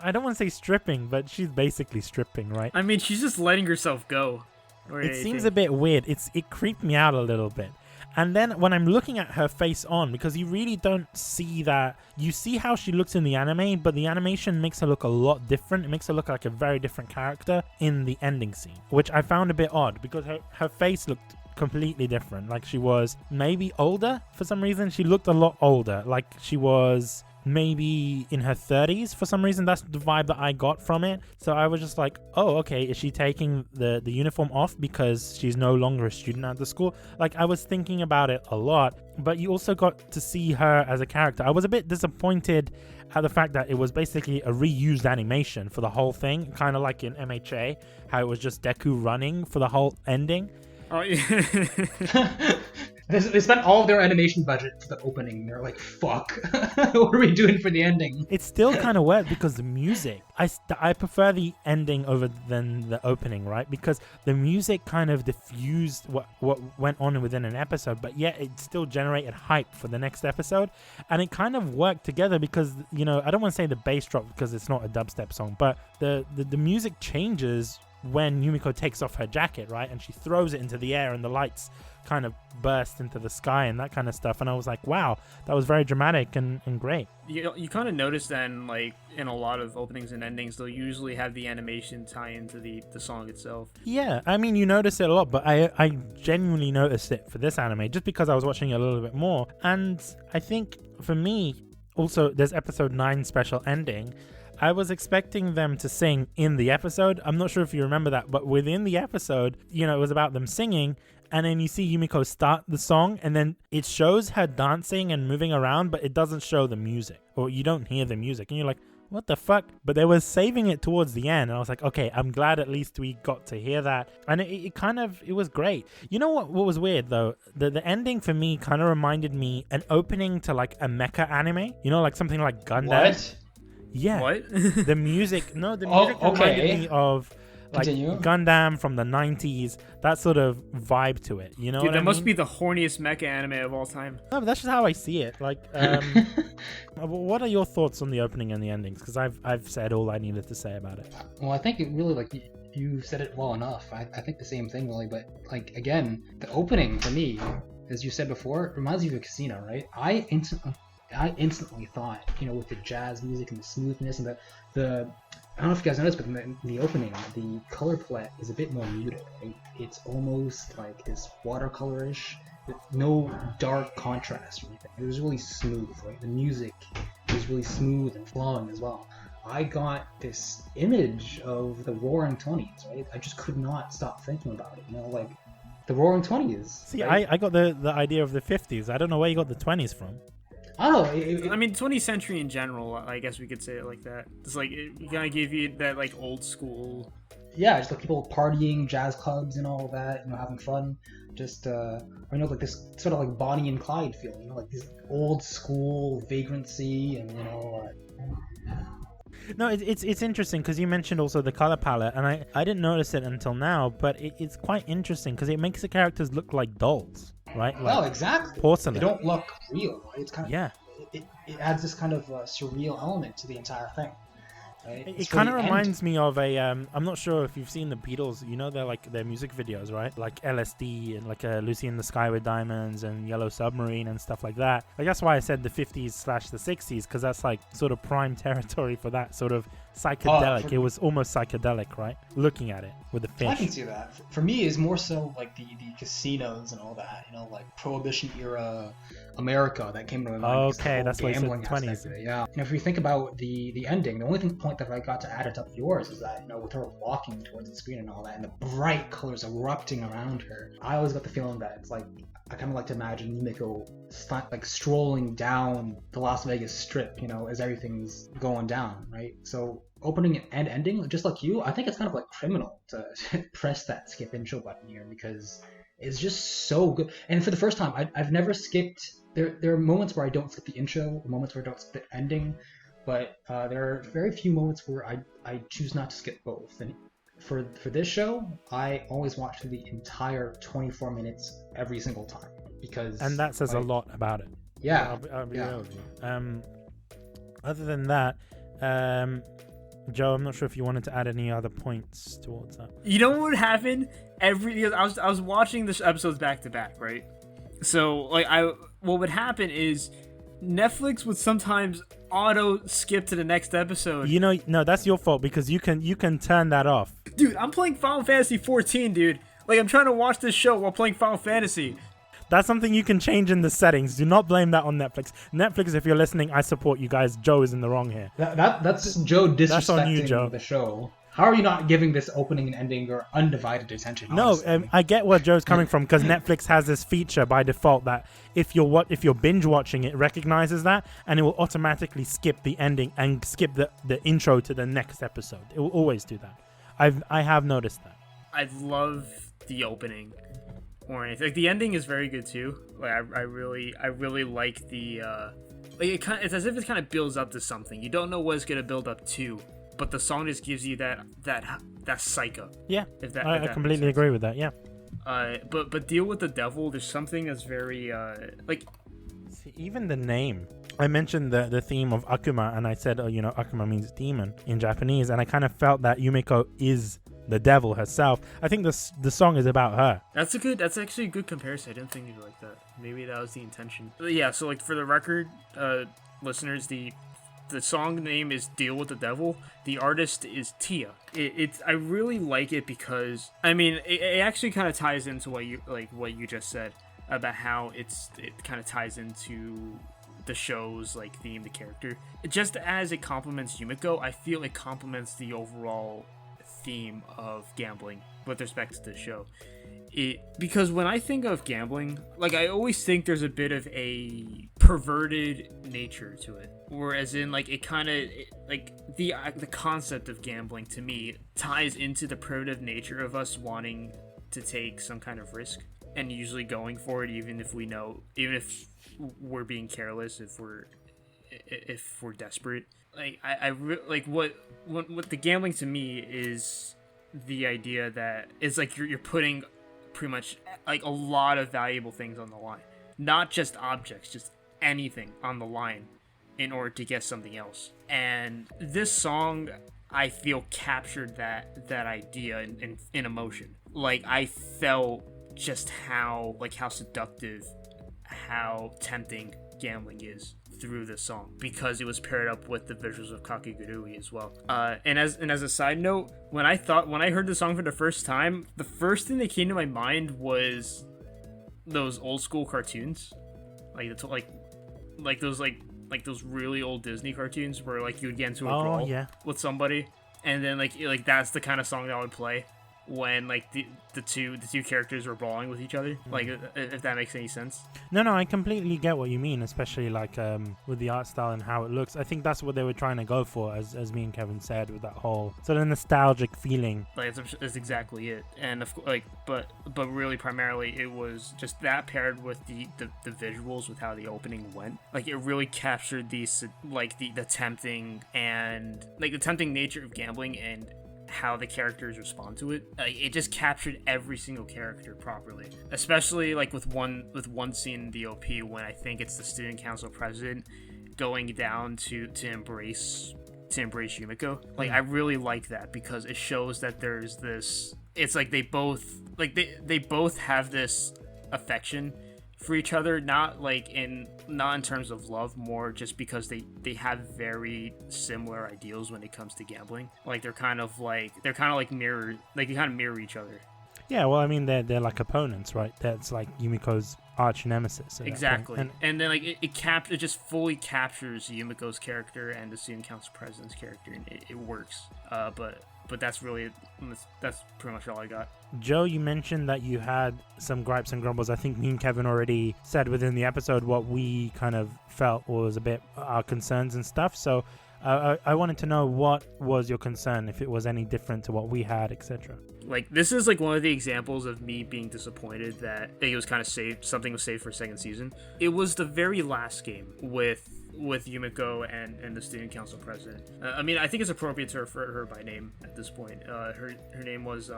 I don't want to say stripping, but she's basically stripping, right? She's just letting herself go. It seems a bit weird. It creeped me out a little bit. And then when I'm looking at her face on, because you really don't see that, you see how she looks in the anime, but the animation makes her look a lot different. It makes her look like a very different character in the ending scene, which I found a bit odd because her face looked completely different. Like she was maybe older for some reason. She looked a lot older. Like she was maybe in her 30s for some reason. That's the vibe that I got from it. So I was just like, oh, okay, is she taking the uniform off because she's no longer a student at the school? Like, I was thinking about it a lot, but you also got to see her as a character. I was a bit disappointed at the fact that it was basically a reused animation for the whole thing, kind of like in MHA, how it was just Deku running for the whole ending. Oh, yeah. They spent all of their animation budget for the opening. They're like, fuck, what are we doing for the ending? It's still kind of weird because the music, I prefer the ending over than the opening, right? Because the music kind of diffused what went on within an episode, but yet it still generated hype for the next episode. And it kind of worked together because, you know, I don't want to say the bass drop because it's not a dubstep song, but the music changes when Yumeko takes off her jacket, right? And she throws it into the air and the lights kind of burst into the sky and that kind of stuff. And I was like, wow, that was very dramatic and great. You kind of notice then, like, in a lot of openings and endings, they'll usually have the animation tie into the song itself. Yeah, I mean, you notice it a lot, but I genuinely noticed it for this anime just because I was watching it a little bit more. And I think for me, also, there's episode 9 special ending. I was expecting them to sing in the episode. I'm not sure if you remember that, but within the episode, you know, it was about them singing, and then you see Yumeko start the song, and then it shows her dancing and moving around, but it doesn't show the music, or you don't hear the music, and you're like, what the fuck? But they were saving it towards the end, and I was like, okay, I'm glad at least we got to hear that. And it was great. You know what was weird though? The ending for me kind of reminded me an opening to like a mecha anime, you know, like something like Gundam. What? Yeah. What? The music reminded me of like Continue. Gundam from the 90s, that sort of vibe to it, you know. Dude, what that I must mean? be the horniest mecha anime of all time. No, but that's just how I see it. Like, what are your thoughts on the opening and the endings? Because I've said all I needed to say about it. Well, I think it really, like, you said it well enough. I think the same thing, really. But, like, again, the opening, for me, as you said before, it reminds you of a casino, right? I instantly thought, you know, with the jazz music and the smoothness and the I don't know if you guys noticed, but in the opening, the color palette is a bit more muted, right? It's almost like this watercolorish, with no dark contrast or anything. It was really smooth, right? The music was really smooth and flowing as well. I got this image of the Roaring Twenties, right? I just could not stop thinking about it, you know, like the Roaring Twenties. See, right? I got the idea of the 50s. I don't know where you got the 20s from. I don't know. I mean, 20th century in general, I guess we could say it like that. It's like, it kind of gave you that, like, old school... Yeah, just like people partying, jazz clubs and all of that, you know, having fun. Just, or, you know, like this sort of like Bonnie and Clyde feeling, you know, like this old school vagrancy and, you know... No, it's interesting because you mentioned also the color palette, and I didn't notice it until now, but it's quite interesting because it makes the characters look like dolls, right? Like oh, exactly. Porcelain. They don't look real, right? It's kind of, yeah. It adds this kind of surreal element to the entire thing. Right? It kind of reminds me of a I'm not sure if you've seen the Beatles, you know, their music videos, right? Like LSD and like Lucy in the Sky with Diamonds and Yellow Submarine and stuff like that. Like that's why I said the 50s / the 60s, because that's like sort of prime territory for that sort of psychedelic. It was almost psychedelic, right? Looking at it with the fish. I can see that. For me, it's more so like the casinos and all that, you know, like Prohibition era America that came to my mind. Okay, that's why you said 20s. Yeah. And if we think about the ending, the only point that I got to add it up yours is that, you know, with her walking towards the screen and all that, and the bright colors erupting around her, I always got the feeling that it's like, I kind of like to imagine Yumeko like strolling down the Las Vegas Strip, you know, as everything's going down, right? So opening and ending, just like you, I think it's kind of like criminal to press that skip intro button here because it's just so good. And for the first time, I've never skipped. There are moments where I don't skip the intro, moments where I don't skip the ending, but there are very few moments where I choose not to skip both. And for this show, I always watch the entire 24 minutes every single time because. And that says a lot about it. Yeah. I'll be real with you. Other than that, Joe, I'm not sure if you wanted to add any other points towards that. You know what happened? I was watching this episodes back to back, right? So like what would happen is Netflix would sometimes auto skip to the next episode. You know, no, that's your fault because you can turn that off. Dude, I'm playing Final Fantasy 14, dude. Like I'm trying to watch this show while playing Final Fantasy. That's something you can change in the settings. Do not blame that on Netflix. Netflix, if you're listening, I support you guys. Joe is in the wrong here. That's Joe disrespecting That's on you, Joe. the show. How are you not giving this opening and ending your undivided attention? No, I get where Joe's coming from, because Netflix has this feature by default that if you're binge watching, it recognizes that, and it will automatically skip the ending and skip the intro to the next episode. It will always do that. I have noticed that. I love the opening or anything. Like, the ending is very good too. Like, I really like the like it's as if it kind of builds up to something. You don't know what it's gonna build up to, but the song just gives you that psycho. Yeah, I completely agree with that. Yeah. But Deal with the Devil, there's something that's very like. See, even the name. I mentioned the theme of Akuma, and I said, Akuma means demon in Japanese, and I kind of felt that Yumeko is the devil herself. I think the song is about her. That's actually a good comparison. I didn't think you'd like that. Maybe that was the intention. But yeah, so like for the record, listeners, the song name is Deal with the Devil. The artist is Tia. I really like it because, I mean, it actually kind of ties into what you just said about how it kind of ties into the show's like theme, the character. Just as it complements Yumeko, I feel it complements the overall theme of gambling with respect to the show. Because when I think of gambling, like, I always think there's a bit of a perverted nature to it, whereas in like it kind of like the concept of gambling to me ties into the primitive nature of us wanting to take some kind of risk and usually going for it, even if we're being careless, if we're desperate. Like like what the gambling to me is the idea that it's like you're putting pretty much like a lot of valuable things on the line, not just objects, just anything on the line in order to get something else. And this song, I feel, captured that idea in emotion. Like, I felt just how seductive, how tempting gambling is through this song, because it was paired up with the visuals of Kakegurui as well. And as a side note, when I heard the song for the first time, the first thing that came to my mind was those old school cartoons, like those really old Disney cartoons where like you would get into a brawl with somebody, and then like that's the kind of song that I would play when like the two characters were brawling with each other. Like, if that makes any sense. No, I completely get what you mean, especially like with the art style and how it looks. I think that's what they were trying to go for, as me and Kevin said, with that whole sort of nostalgic feeling. Like, that's exactly it. And but really primarily it was just that paired with the visuals, with how the opening went. Like, it really captured the tempting and like the tempting nature of gambling and how the characters respond to it. It just captured every single character properly, especially like with one scene in the OP when I think it's the student council president going down to embrace Yumeko. Like, I really like that because it shows that there's this, it's like they both have this affection for each other, not in terms of love, more just because they have very similar ideals when it comes to gambling. Like, they kind of mirror each other. Yeah, well, I mean, they're like opponents, right? That's like Yumeko's arch nemesis. Exactly. And then like it just fully captures Yumeko's character and the student council president's character, and it works. But that's pretty much all I got. Joe, you mentioned that you had some gripes and grumbles. I think me and Kevin already said within the episode what we kind of felt was a bit our concerns and stuff. So I wanted to know, what was your concern, if it was any different to what we had, etc. Like, this is like one of the examples of me being disappointed that it was kind of something was saved for second season. It was the very last game with Yumeko and the student council president. I mean, I think it's appropriate to refer to her by name at this point. Her name was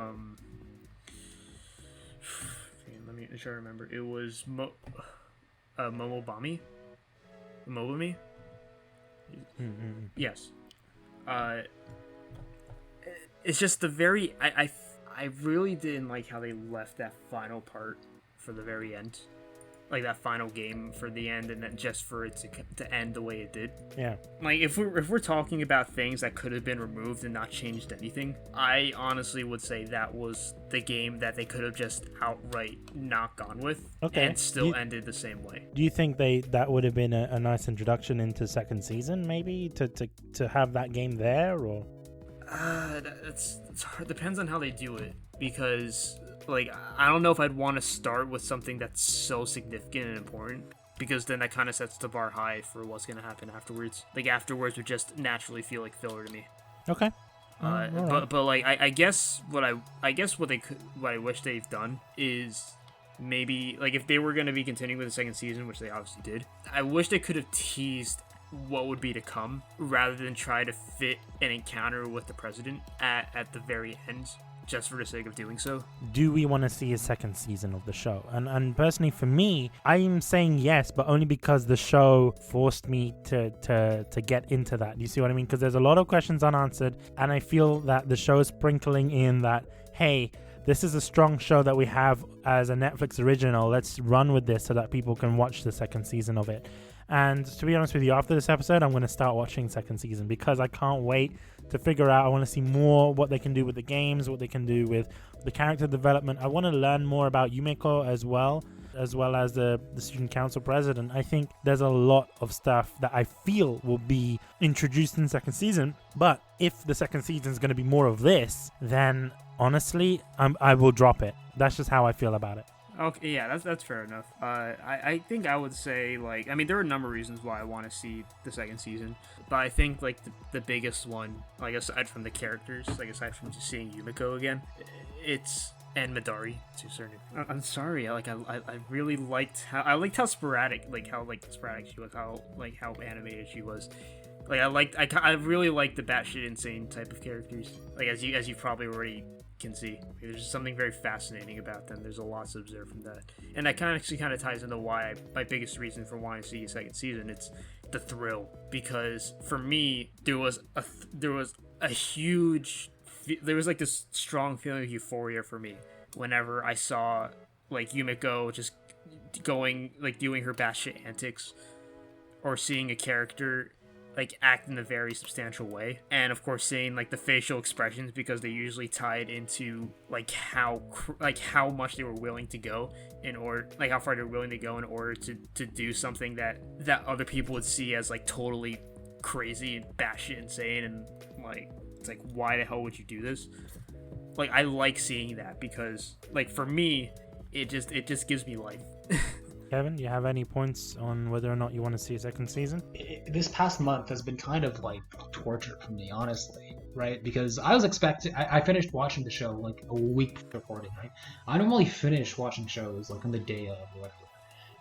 let me try to remember. It was Momobami. Mm-hmm. Yes. It's just the very I really didn't like how they left that final part for the very end. that final game for the end, and then just for it to end the way it did. Yeah. Like, if we're talking about things that could have been removed and not changed anything, I honestly would say that was the game that they could have just outright not gone with, and still ended the same way. Do you think that would have been a nice introduction into second season, maybe, to have that game there, or? It's hard. Depends on how they do it, because like I don't know if I'd want to start with something that's so significant and important, because then that kind of sets the bar high for what's gonna happen afterwards. Like afterwards would just naturally feel like filler to me. Okay. But like I guess what I wish they've done is maybe like if they were gonna be continuing with the second season, which they obviously did, I wish they could have teased what would be to come rather than try to fit an encounter with the president at the very end just for the sake of doing so. Do we want to see a second season of the show? And personally for me, I'm saying yes, but only because the show forced me to get into that. Do you see what I mean? Because there's a lot of questions unanswered, and I feel that the show is sprinkling in that, hey, this is a strong show that we have as a Netflix original. Let's run with this so that people can watch the second season of it. And to be honest with you, after this episode, I'm going to start watching second season because I can't wait to figure out. I want to see more what they can do with the games, what they can do with the character development. I want to learn more about Yumeko as well as the student council president. I think there's a lot of stuff that I feel will be introduced in the second season. But if the second season is going to be more of this, then honestly, I will drop it. That's just how I feel about it. Okay, yeah, that's fair enough. I think I would say, like, I mean, there are a number of reasons why I want to see the second season, but I think, like, the biggest one, like, aside from the characters, like, aside from just seeing Yumeko again, it's, and Midori, to a certain degree. I'm sorry, I really liked how sporadic, sporadic she was, how animated she was. Like, I really liked the batshit insane type of characters, like, as you probably already can see. There's just something very fascinating about them. There's a lot to observe from that, and that kind of ties into why my biggest reason for wanting to see a second season. It's the thrill, because for me there was like this strong feeling of euphoria for me whenever I saw like Yumeko just doing her batshit antics, or seeing a character like act in a very substantial way, and of course seeing like the facial expressions, because they usually tied into like how much they were willing to go in order, like how far they were willing to go in order to do something that other people would see as like totally crazy and batshit insane, and like it's like, why the hell would you do this? Like, I like seeing that, because like for me it just gives me life. Kevin, do you have any points on whether or not you want to see a second season? This past month has been kind of like torture for me, honestly, right? Because I was expecting, I finished watching the show like a week before recording, right? I normally finish watching shows like on the day of or whatever,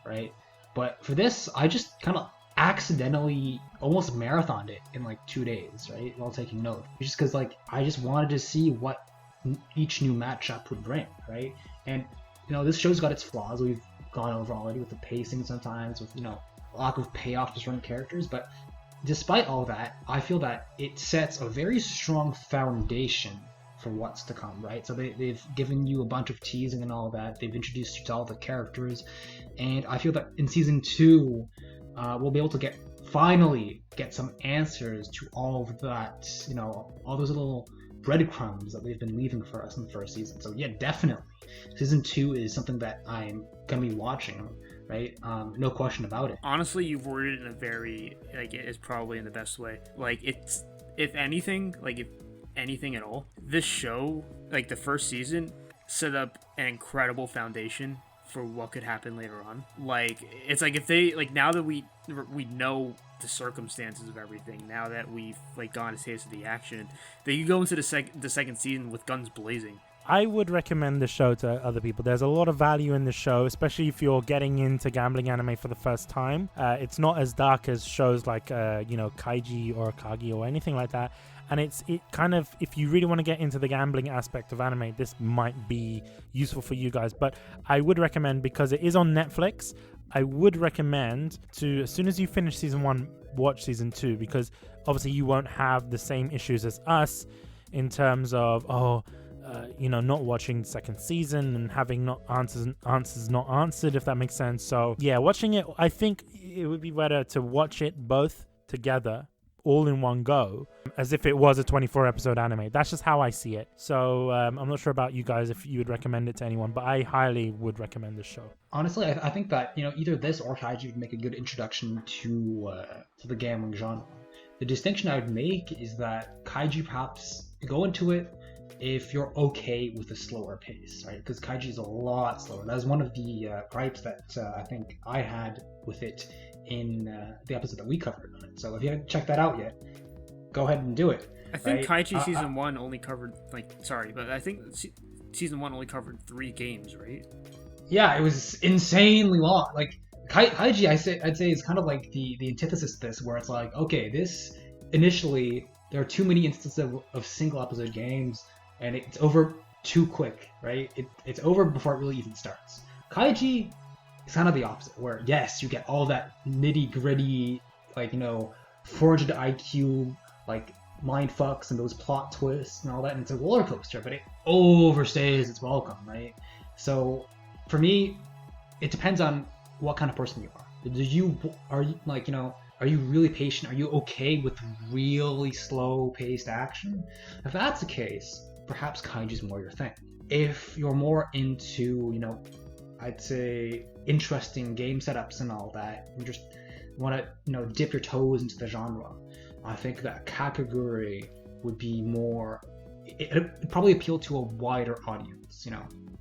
right? But for this, I just kind of accidentally almost marathoned it in like 2 days, right? While taking notes. Just because like I just wanted to see what each new matchup would bring, right? And you know, this show's got its flaws. We've gone over already with the pacing sometimes, with, you know, lack of payoff to certain characters, but despite all that, I feel that it sets a very strong foundation for what's to come, right? So they've given you a bunch of teasing and all that, they've introduced you to all the characters, and I feel that in season 2 we'll be able to finally get some answers to all of that, you know, all those little breadcrumbs that they've been leaving for us in the first season. So yeah, definitely season 2 is something that I'm gonna be watching, right? No question about it. Honestly, you've worded it in a very, like, it is probably in the best way. Like, it's, if anything at all, this show, like the first season, set up an incredible foundation for what could happen later on. Like, it's like if they, like, now that we know the circumstances of everything, now that we've like gone a taste of the action, they could go into the second season with guns blazing. I would recommend the show to other people. There's a lot of value in the show, especially if you're getting into gambling anime for the first time. It's not as dark as shows like Kaiji or Kagi or anything like that. And it kind of, if you really want to get into the gambling aspect of anime, this might be useful for you guys. But I would recommend, because it is on Netflix, I would recommend to, as soon as you finish season 1, watch season 2, because obviously you won't have the same issues as us in terms of, not watching the second season and having not answers not answered, if that makes sense. So yeah, watching it, I think it would be better to watch it both together, all in one go, as if it was a 24 episode anime. That's just how I see it. So I'm not sure about you guys if you would recommend it to anyone, but I highly would recommend this show. Honestly, I think that either this or kaiju would make a good introduction to the gambling genre. The distinction I would make is that kaiju perhaps go into it if you're okay with a slower pace, right? Because kaiju is a lot slower. That was one of the gripes that I think I had with it in the episode that we covered on it. So if you haven't checked that out yet, go ahead and do it. I think Kaiju Season 1 only covered, I think Season 1 only covered 3 games, right? Yeah, it was insanely long. Like, Kaiji, I'd say is kind of like the antithesis to this, where it's like, okay, this, initially, there are too many instances of single episode games, and it's over too quick, right? It's over before it really even starts. Kaiji, it's kind of the opposite, where yes, you get all that nitty gritty, 400 IQ, mind fucks and those plot twists and all that, and it's a roller coaster, but it overstays its welcome, right? So, for me, it depends on what kind of person you are. Are you really patient? Are you okay with really slow paced action? If that's the case, perhaps Kaiju's more your thing. If you're more into, I'd say interesting game setups and all that, and just want to dip your toes into the genre, I think that Kakegurui would be more, it'd probably appeal to a wider audience.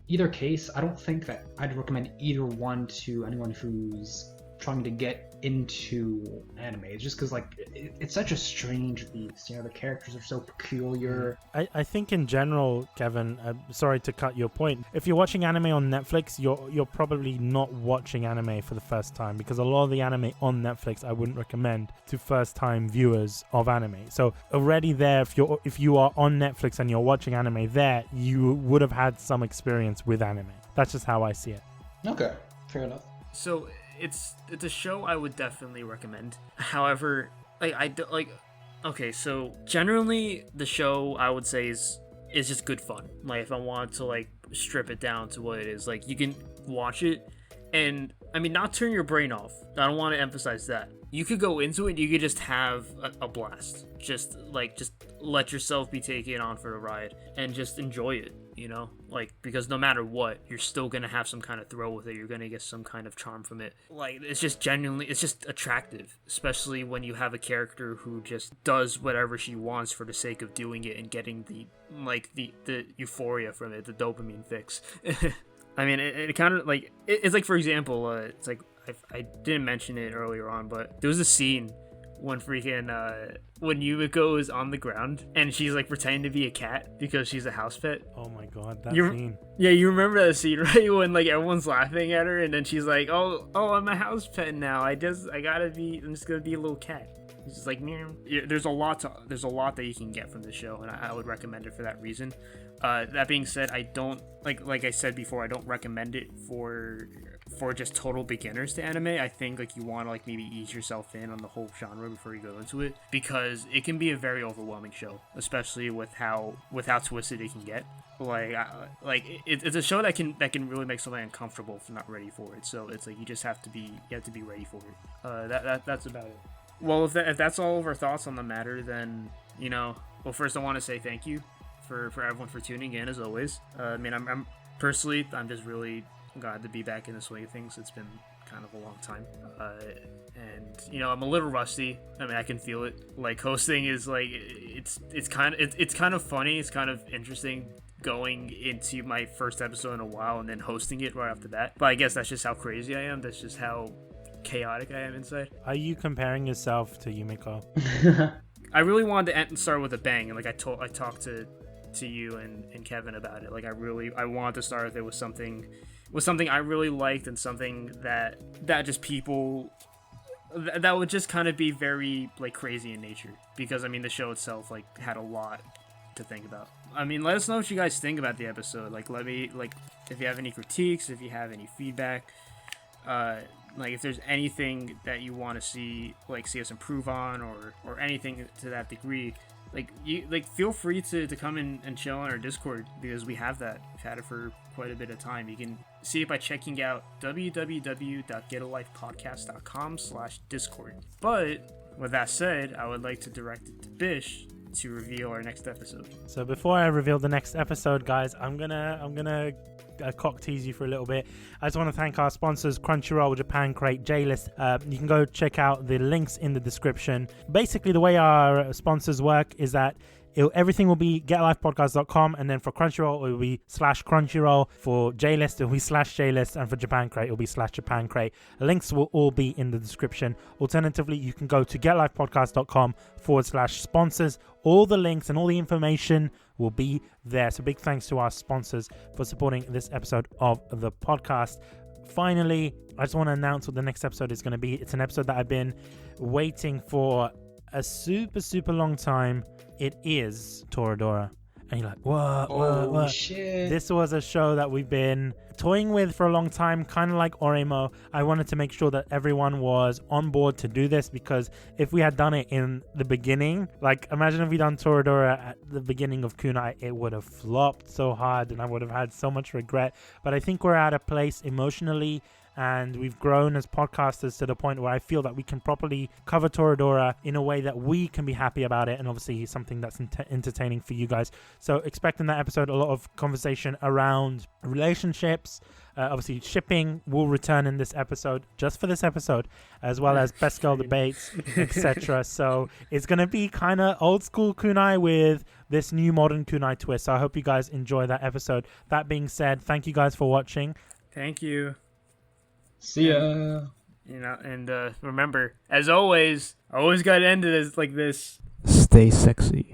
Either case, I don't think that I'd recommend either one to anyone who's trying to get into anime. It's just because it's such a strange beast. The characters are so peculiar. I think in general, Kevin, sorry to cut your point, if you're watching anime on Netflix, you're probably not watching anime for the first time, because a lot of the anime on Netflix I wouldn't recommend to first time viewers of anime. So already there, if you are on Netflix and you're watching anime there, you would have had some experience with anime. That's just how I see it. Okay, fair enough. So it's a show I would definitely recommend. However, okay, so generally the show I would say is just good fun. If I want to strip it down to what it is, you can watch it and not turn your brain off. I don't want to emphasize that. You could go into it, you could just have a blast. Just let yourself be taken on for the ride and just enjoy it, because no matter what, you're still gonna have some kind of thrill with it. You're gonna get some kind of charm from it. It's just attractive, especially when you have a character who just does whatever she wants for the sake of doing it and getting the euphoria from it, the dopamine fix. It kind of it's for example, it's I didn't mention it earlier on, but there was a scene when when Yumeko is on the ground and she's pretending to be a cat because she's a house pet. Oh my god, that scene. Yeah, you remember that scene, right? When everyone's laughing at her and then she's like, oh, I'm a house pet now. I'm just gonna be a little cat. It's just meow. There's a lot that you can get from this show, and I would recommend it for that reason. That being said, I don't like I said before, I don't recommend it for just total beginners to anime. I think you want to maybe ease yourself in on the whole genre before you go into it, because it can be a very overwhelming show, especially with how twisted it can get. It's a show that can really make somebody uncomfortable if you're not ready for it. So it's you just have to be ready for it. That's about it. Well, if that's all of our thoughts on the matter, then first I want to say thank you for everyone for tuning in, as always. I'm personally, I'm just really glad to be back in the swing of things. It's been kind of a long time, and I'm a little rusty. I can feel it. Hosting is it's kind of funny. It's kind of interesting going into my first episode in a while and then hosting it right off the bat. But I guess that's just how crazy I am. That's just how chaotic I am inside. Are you comparing yourself to Yumeko? I really wanted to start with a bang, and I talked to you and Kevin about it. I wanted to start with it with something I really liked, and something that just people that would just kind of be very crazy in nature, because the show itself had a lot to think about. Let us know what you guys think about the episode. Let me if you have any critiques, if you have any feedback, if there's anything that you want to see us improve on, or anything to that degree, feel free to come in and chill on our Discord, because we have that. We've had it for quite a bit of time. You can see it by checking out www.getalifepodcast.com/discord. But with that said, I would like to direct it to Bish to reveal our next episode. So before I reveal the next episode, guys, I'm gonna cock tease you for a little bit. I just want to thank our sponsors, Crunchyroll, Japan Crate, J-List. You can go check out the links in the description. Basically, the way our sponsors work is that everything will be getalifepodcast.com, and then for Crunchyroll it will be /Crunchyroll, for J-List it will be /J-List, and for Japan Crate it will be /Japan Crate. Links will all be in the description. Alternatively, you can go to getalifepodcast.com/sponsors. All the links and all the information will be there. So big thanks to our sponsors for supporting this episode of the podcast. Finally, I just want to announce what the next episode is going to be. It's an episode that I've been waiting for a super long time. It is Toradora. And you're like, what? Shit. This was a show that we've been toying with for a long time, kind of like Oremo. I wanted to make sure that everyone was on board to do this, because if we had done it in the beginning, like imagine if we done Toradora at the beginning of Kunai, it would have flopped so hard and I would have had so much regret. But I think we're at a place emotionally, and we've grown as podcasters to the point where I feel that we can properly cover Toradora in a way that we can be happy about it, and obviously something that's entertaining for you guys. So expect in that episode a lot of conversation around relationships. Obviously shipping will return in this episode, just for this episode, as well as best girl debates, etc. So it's going to be kind of old school kunai with this new modern kunai twist. So I hope you guys enjoy that episode. That being said, thank you guys for watching. Thank you. See ya. And remember, as always, I always got to end it as like this. Stay sexy.